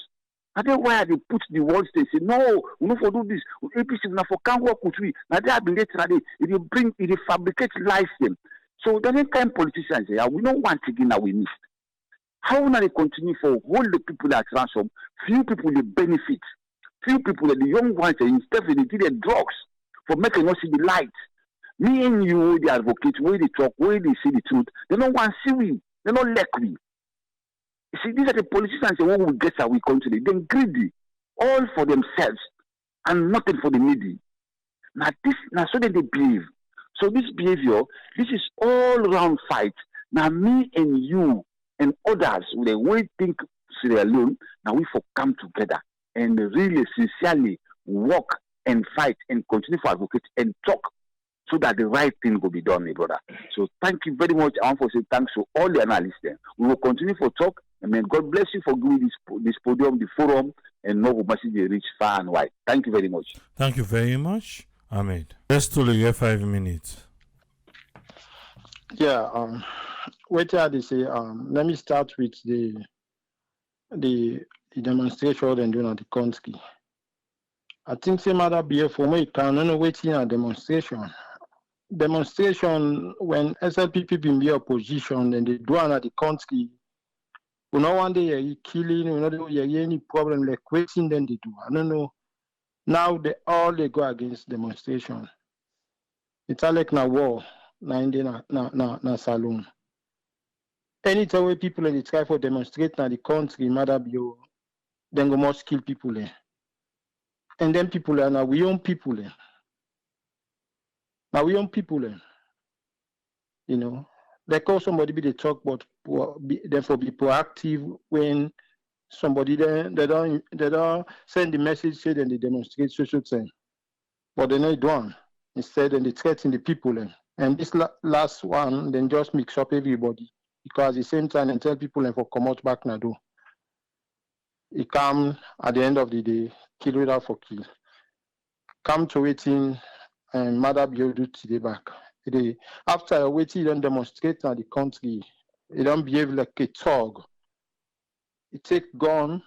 And then why they put the world state say no, we not for do this. APC not for can't work with we. Now they have been ready. It fabricate lies them. So the next time politicians say, we don't want again that we missed. How will they continue for all the people that ransom? Few people they benefit. Few people, the young ones, instead they did the drugs for making us see the light. Me and you, the advocates, where they talk, where they see the truth, they don't want to see we. They don't like we. You see, these are the politicians who will get our country. They're greedy, all for themselves and nothing for the needy. Now so they behave. So this behavior, this is all round fight. Now me and you and others, the way think Sierra Leone, now we for come together and really sincerely work and fight and continue to advocate and talk so that the right thing will be done, my brother. So thank you very much. I want to say thanks to all the analysts there. We will continue for talk, and may God bless you for giving this podium, the forum, and know message they reach far and wide. Thank you very much. Thank you very much, Ahmed. Let's totally get 5 minutes. Yeah, what I say, let me start with the demonstration and doing at the country. I think some other be for me can no waiting a demonstration. Demonstration when SLPP been be opposition and they do at the country. We no one day you killing, we no any problem like waiting then they do. I don't know. Now they go against demonstration. It's like na war, na saloon. Anytime where people in the try for demonstrate na the country, matter be then go must kill people there. And then people are now we own people there. Now we own people there. You know, they call somebody be the talk, but therefore be proactive when somebody they don't send the message say then they demonstrate social thing. But they not do. Instead then they threaten the people there. And this last one then just mix up everybody because at the same time and tell people and for come out back na do. It come at the end of the day, kill without for kill. Come to waiting and mother be able to do today back. After waiting, don't demonstrate in the country. It don't behave like a thug. It take gun,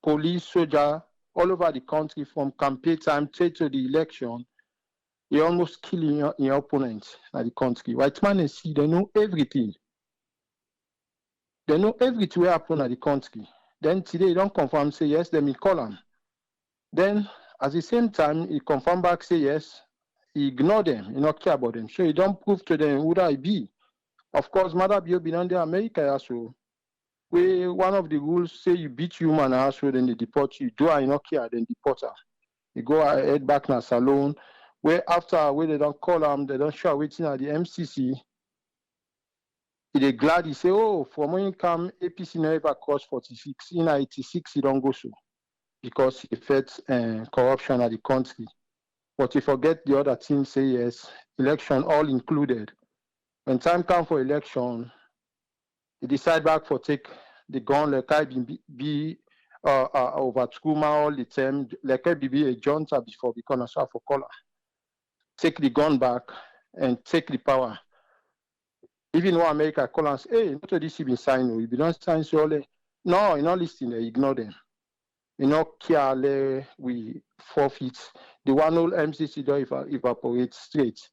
police, soldier all over the country from campaign time to the election. You almost killing your opponent in the country. White man and see they know everything. They know everything what happen in the country. Then today, he don't confirm, say yes, then he call him. Then, at the same time, he confirm back, say yes, he ignore them, he not care about them. So he don't prove to them who I be. Of course, Mother Bio been under America also. Where one of the rules say you beat human also, then they deport you. Do I not care, then deport her. You go ahead back in a salon, where after where they don't call him, they don't show waiting at the MCC. They glad he say, oh, from when he come, APC never cross 46. In 86, he don't go so. Because he fed corruption at the country. But he forget the other thing, say yes, election all included. When time come for election, he decide back for take the gun, like I be over Truma all the time, like I be a junta before because I for color. Take the gun back and take the power. Even when America call and say, hey, not to this you been signing, you don't sign so no, you're not listening, ignore them. You know, care we forfeit the one old MCC don't evaporate straight.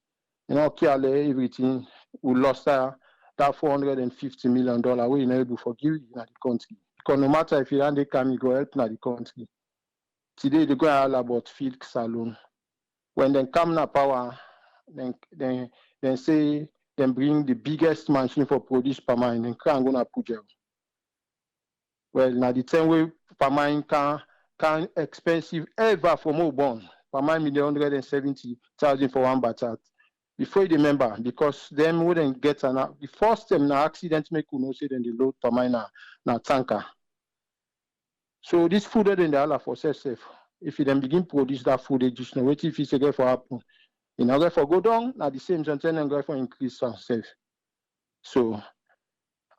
You know, Kiale, everything, we lost that $450 million we not able to forgive in the country. Because no matter if you they come, you go help in the country. Today they go all about field saloon. When they come na power, then say then bring the biggest machine for produce per mine and can't go na Pujel. Well, now the same way per mine can expensive ever for more born. Per mine 170,000 for one batchat. Before you remember, because them wouldn't get the first time na accident make you know say then the load per mine na tanker. So this food in the Allah for safe. If you then begin produce that food, it just know what if it's a for happen. In order for go down, now the same something and go for increase yourself. So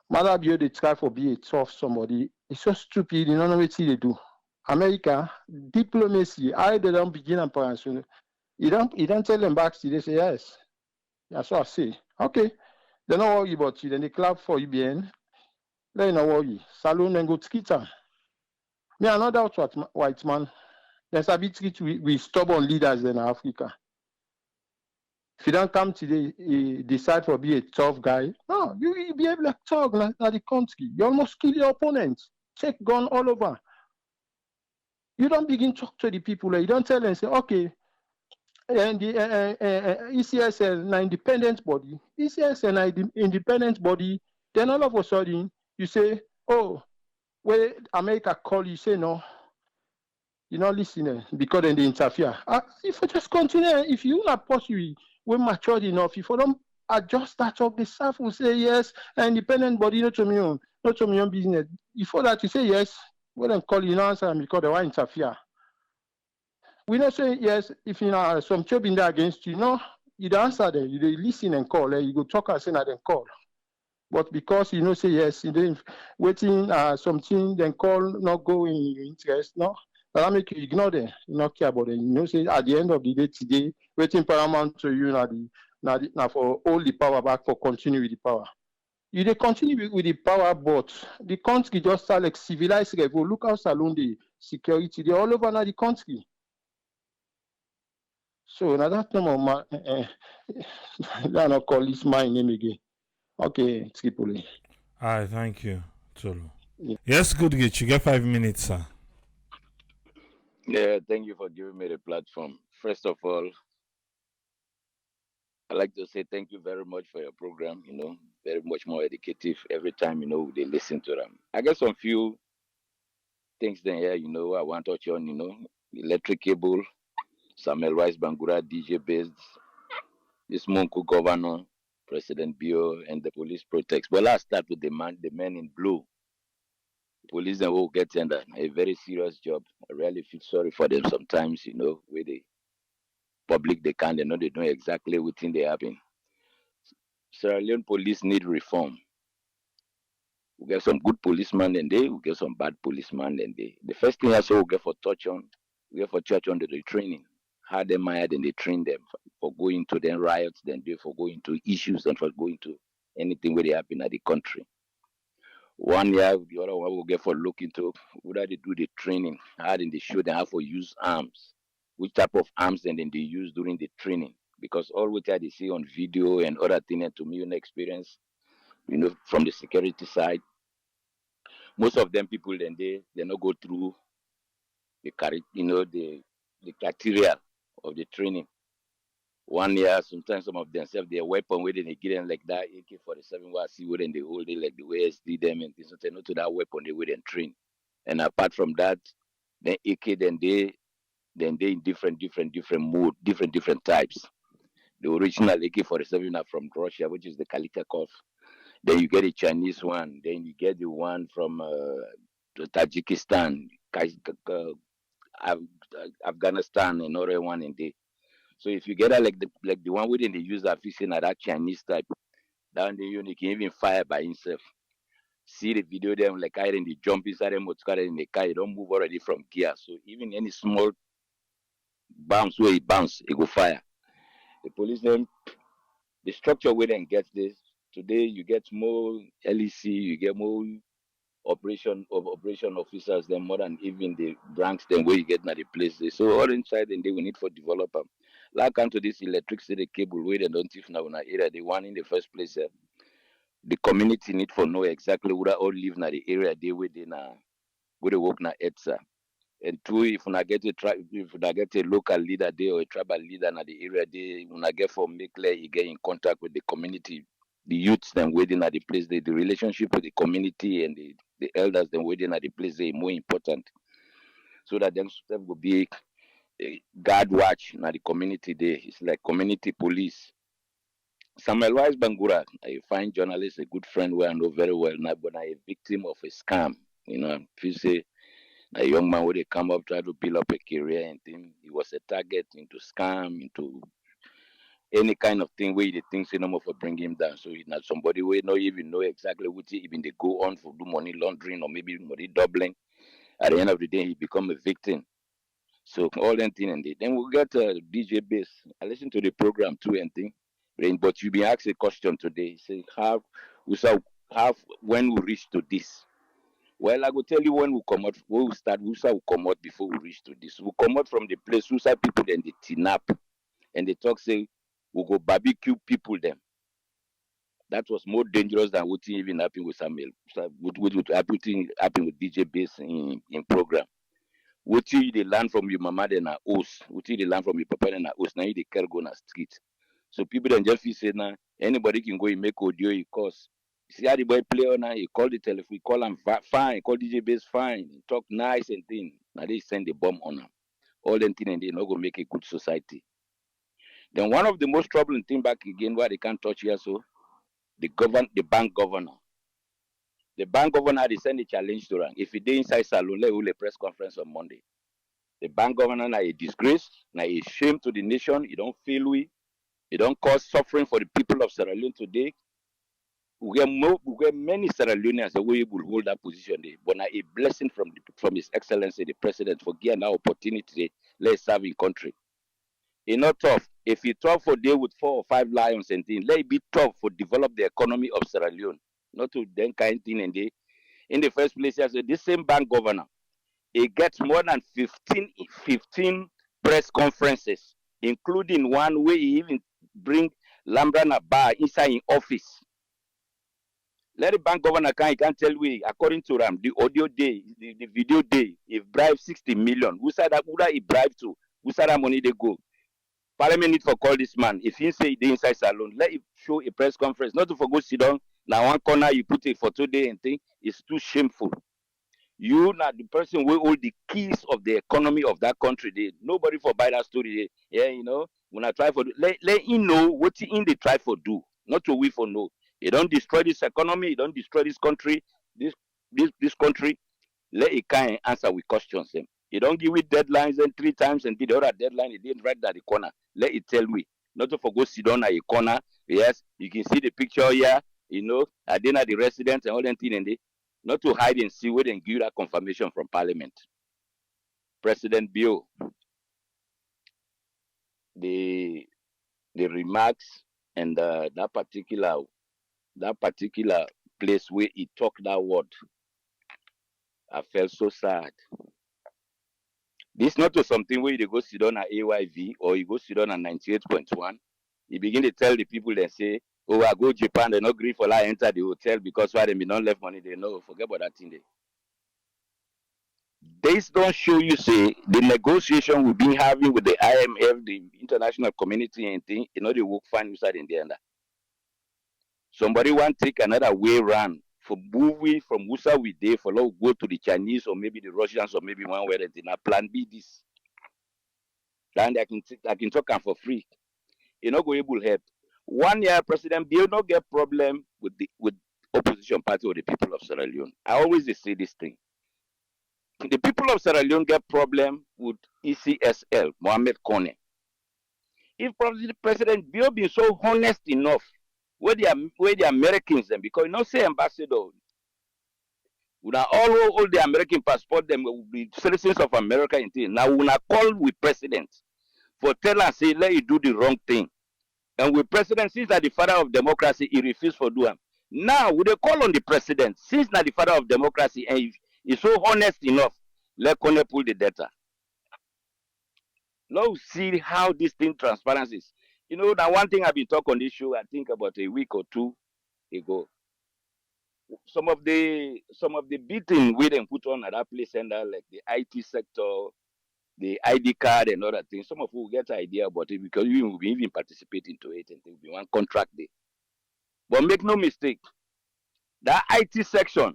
Mother Bio they try for be a tough somebody. It's so stupid, you don't know what they do. America, diplomacy, I they don't begin operation. You don't tell them back, they say yes. That's what I say. Okay. They don't worry about you, then they clap for you bien. They don't worry. Saloon and go skita. Me another white man. There's a bit treat we stubborn leaders in Africa. If you don't come today, decide for be a tough guy. No, you behave like thug like the country. You almost kill your opponent. Check gun all over. You don't begin to talk to the people. You don't tell them say, okay, and the ECSL na independent body. ECSL na independent body. Then all of a sudden you say, oh, where America call you, say no. You're not listening because then they interfere. If you just continue, if you not possibly we're matured enough, if you don't adjust that up, the staff will say yes, independent body, not to me own business. Before that, you say yes, well then call you answer because they want interfere. We not say yes if you know some job in there against you. No, you don't answer them. You listen and call. You go talk and say and then call. But because you know say yes, you then waiting something then call not go in your interest. No. That make you ignore them, you not care about them. You know, say at the end of the day today, waiting paramount to you now for all the power back for continue with the power. You they continue with the power, but the country just start like civilized level. Look how salon the security they all over now the country. So now that no more they not call this my name again. Okay, Tripoli. All right, thank you, Tolu. Yeah. Yes, good gate. You get 5 minutes, sir. Yeah, thank you for giving me the platform. First of all, I'd like to say thank you very much for your program, very much more educative every time, they listen to them. I got some few things then here, I want to touch on, electric cable, Samuel Rice Bangura, DJ based, this Monku governor, President Bio, and the police protects. Well, I'll start with the men in blue. Police then will get under a very serious job. I really feel sorry for them sometimes, where the public they know exactly what thing they happen. Sierra Leone police need reform. We get some good policemen and we get some bad policemen and the first thing I saw we get for touch on the training. How they mired and they train them for going to them riots, then they for going to issues and for going to anything where they happen at the country. 1 year, the other one will get for look into whether they do the training, how then they show them how to use arms, which type of arms then they use during the training. Because all what they see on video and other things, and to me, experience, from the security side, most of them people then they not go through the the criteria of the training. 1 year, sometimes some of them have their weapon where they get them like that AK-47 where I see where they hold it like the way SD them and things. So they know to that weapon they would then train. And apart from that, then AK then they in different mode, different types. The original AK-47 are from Russia, which is the Kalitakov. Then you get a Chinese one. Then you get the one from Tajikistan, Afghanistan, and other one in there. So if you get that like the one within they use that fishing at that Chinese type, down the unit can even fire by himself. See the video them like I in the jump inside them motor in the car, you don't move already from gear. So even any small bounce where it bounce, it go fire. The police them, the structure where then gets this. Today you get more LEC, you get more operation officers, them more than even the ranks, them where you get na the place. So all inside and they will need for developer. Like come to this electricity cable where they don't if now in area the one in the first place. The community need for know exactly where all live na the area they within where they work na ETSA. And two, if una get if una get a local leader there or a tribal leader in the area there, una get for make clear you get in contact with the community, the youths them waiting at the place there, the relationship with the community and the elders them waiting at the place there more important. So that them will be a guard watch na the community there. It's like community police. Samuel Wise Bangura, a fine journalist, a good friend who I know very well now, but I a victim of a scam. You know, if you say a young man would come up, try to build up a career and thing. He was a target into scam, into any kind of thing where the things you know for bring him down. So he's not somebody where not even know exactly what he even they go on for do money laundering or maybe money doubling. At the end of the day, he become a victim. So all that thing and then we get DJ Bass. I listen to the program too and thing. But you be asked a question today. Say have when we reach to this. Well, I will tell you when we come out, when we start, we will come out before we reach to this. We come out from the place, we say people then they tin up and they talk say we go barbecue people them. That was more dangerous than what even happened with Samuel. What happened with DJ Bass in program. What you they learn from your mama then a host. What you they learn from your papa then a host. Now you they care go on a street. So people then just feel say now anybody can go and make audio he cause. See how the boy play on now, he call the telephone, he call him fine, call DJ Bass fine, he talk nice and thing. Now they send the bomb on him. All them thing and they not gonna make a good society. Then one of the most troubling thing back again where they can't touch here so the bank governor. The bank governor they send a challenge to him. If he did inside Salon, let will a press conference on Monday. The bank governor now a disgrace, now a shame to the nation, he don't feel we, he don't cause suffering for the people of Sierra Leone today. We get many Sierra Leoneans that will hold that position there, but now a blessing from His Excellency the President for getting that opportunity. Let's serve in country. It's not tough. If you tough for deal with 4 or 5 lions and things, let it be tough for develop the economy of Sierra Leone. Not to then kind thing and they. In the first place, I said this same bank governor, he gets more than 15 press conferences, including one where he even bring Lambrana Bar inside in office. Let the bank governor he can't tell we according to Ram the audio day, the video day, he bribed 60 million. Who said that he bribed to? Who said that money they go? Parliament need for call this man. If he say the inside salon, let him show a press conference. Not to forgo sit down. Now one corner you put a photo there and think it's too shameful. You not the person will hold the keys of the economy of that country. They nobody for buy that story. Yeah, you know, when I try for let him know what he in they try for do. Not to we for know. You don't destroy this economy, you don't destroy this country, this country. Let it kind answer with questions him. You don't give it deadlines and 3 times and the other deadline he didn't write at the corner. Let it tell me. Not to forgo sit down at a corner. Yes, you can see the picture here, you know, I didn't have the residents and all that thing and they not to hide and see where they give that confirmation from Parliament. President Bill, the remarks and that particular place where he talked that word, I felt so sad. This not to something where you go sit down at AYV or you go sit down at 98.1. You begin to tell the people that say, oh, I go Japan, they not agree for I enter the hotel because why they be not left money, they know. Forget about that thing there. This don't show you say the negotiation we've been having with the IMF, the international community and thing, you know they work fine inside in the end. Somebody want to take another way around for moving from Wusa we day for go to the Chinese or maybe the Russians or maybe one where they not plan B this. Then I can talk for free. You know go able help. 1 year President Bill not get problem with opposition party or the people of Sierra Leone. I always say this thing. The people of Sierra Leone get problem with ECSL, Mohamed Kone. If President Bill be so honest enough, where the Americans them, because you know say ambassador, would all the American passport them will be citizens of America in thing. Now when I call with president for tell us say let you do the wrong thing. And with president, since that the father of democracy, he refused for do him. Now, we they call on the president, since not the father of democracy, and if he's so honest enough, let Kone pull the data. Now see how this thing transparency is. You know, that one thing I've been talking on this show, I think about a week or two ago. Some of the beating we then put on at that place and like the IT sector, the ID card and other things. Some of you will get an idea about it because you will be even participating to it and there will be one contract there. But make no mistake, that IT section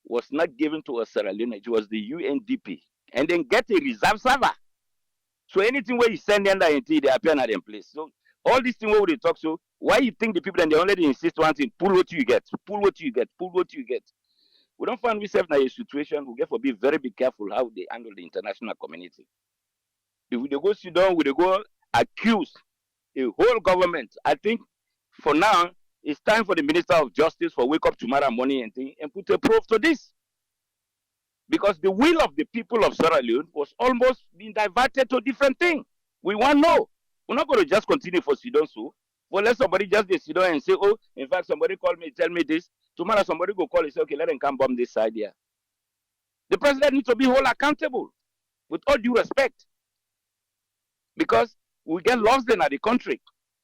was not given to us Sierra Leone, it was the UNDP. And then get a reserve server. So anything where you send them that they appear not in place. So all these things where they talk, so why you think the people and they already insist one thing, pull what you get, pull what you get, pull what you get. We don't find ourselves in a situation, we get to be very careful how they handle the international community. If we go sit down, we go accuse a whole government. I think for now, it's time for the Minister of Justice for wake up tomorrow morning and put a proof to this. Because the will of the people of Sierra Leone was almost being diverted to a different thing. We want to know. We're not going to just continue for Sidon so. For let somebody just sit down and say, oh, in fact, somebody called me, tell me this. Tomorrow somebody go call and say, okay, let them come bomb this side here. The president needs to be whole accountable, with all due respect. Because we get lost in the country.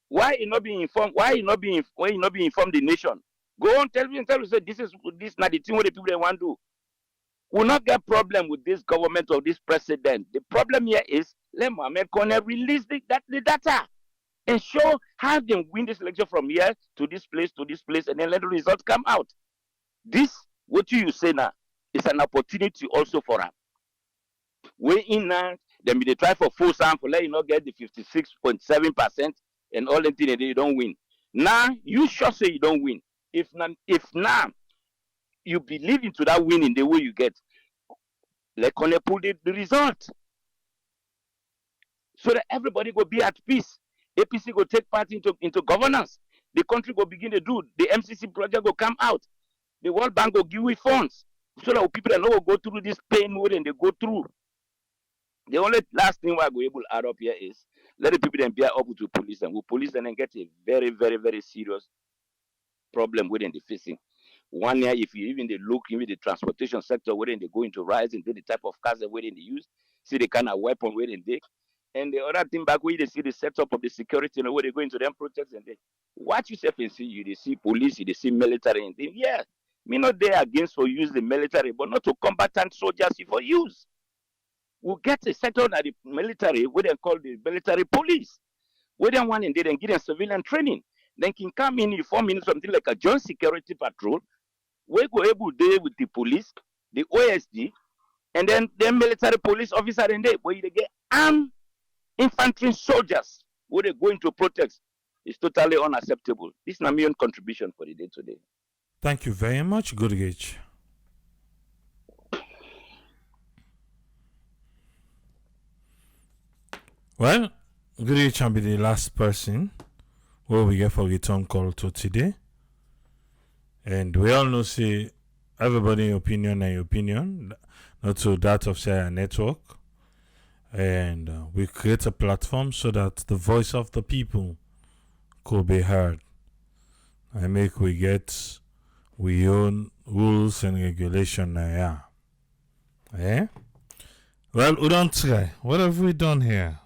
Why he not being informed? Why he not being informed the nation? Go on, tell me, say this not the thing what the people they want to do. We'll not get problem with this government or this president. The problem here is let Mohamed Kone release the data and show how they win this election from here to this place, and then let the result come out. This, what you say now, is an opportunity also for them. Way in now, then they try for full sample, let you not get the 56.7% and all the things that you don't win. Now, you sure say you don't win. If now you believe into that winning the way you get, let Kone pull the result. So that everybody will be at peace. APC will take part into governance. The country will begin to do. The MCC project will come out. The World Bank will give you funds. So that people that know will go through this pain when they go through. The only last thing we are able to add up here is let the people then bear up to police and we police and then get a very, very, very serious problem within the facing. 1 year, if you even they look in the transportation sector, where they go into rise into the type of cars that where they use, see the kind of weapon where they take. And the other thing back where they see the setup of the security, you know, where they go into them protests and they watch yourself and see you, they see police, you they see military and things. Yeah, me not there against for use the military, but not to combatant soldiers for use. We'll get a setup at the military, where they call the military police, where they want and they then give them civilian training. Then can come in, you form in something like a joint security patrol. We go able there with the police, the OSD, and then the military police officer and they where they get armed infantry soldiers where they go into protest. It's totally unacceptable. This is my main contribution for the day today. Thank you very much, Good Gage. Well, Good Gage can be the last person where we get for return call to today. And we all know, say, everybody's opinion and opinion, not to that of Sierra Network. And we create a platform so that the voice of the people could be heard. And make we get we own rules and regulation now. Yeah? Well, we don't try. What have we done here?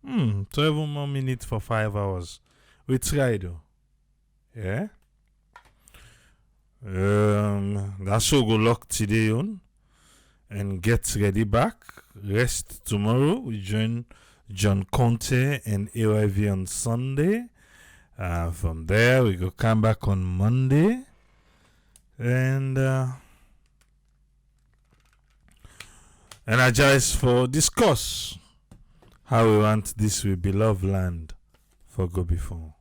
12 more minutes for 5 hours. We try though. Yeah? That's all go lock today on and get ready back. Rest tomorrow. We join John Conte and AYV on Sunday. From there we go come back on Monday and energize for discuss how we want this we beloved land for go before.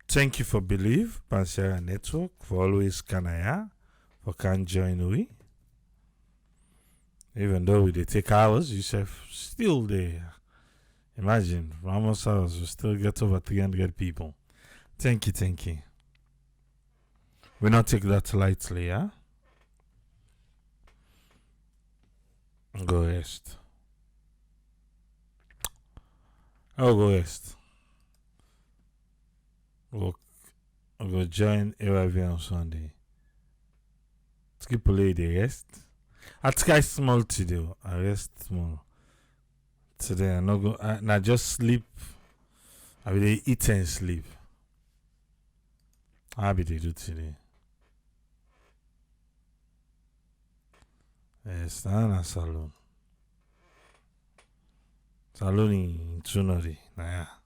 Thank you for believe Pansera Network for always Kanaya for can join we. Even though we take hours, you still there. Imagine, for almost hours, we still get over 300 people. Thank you. We not take that lightly, yeah? Go rest. Go rest. Work I go join AYV on Sunday. Skip play the rest. I try small today. I rest small. Today I not go. I just sleep. I will eat and sleep. How be they do today? Yes, na salon. Salon in Tsunori. Nah.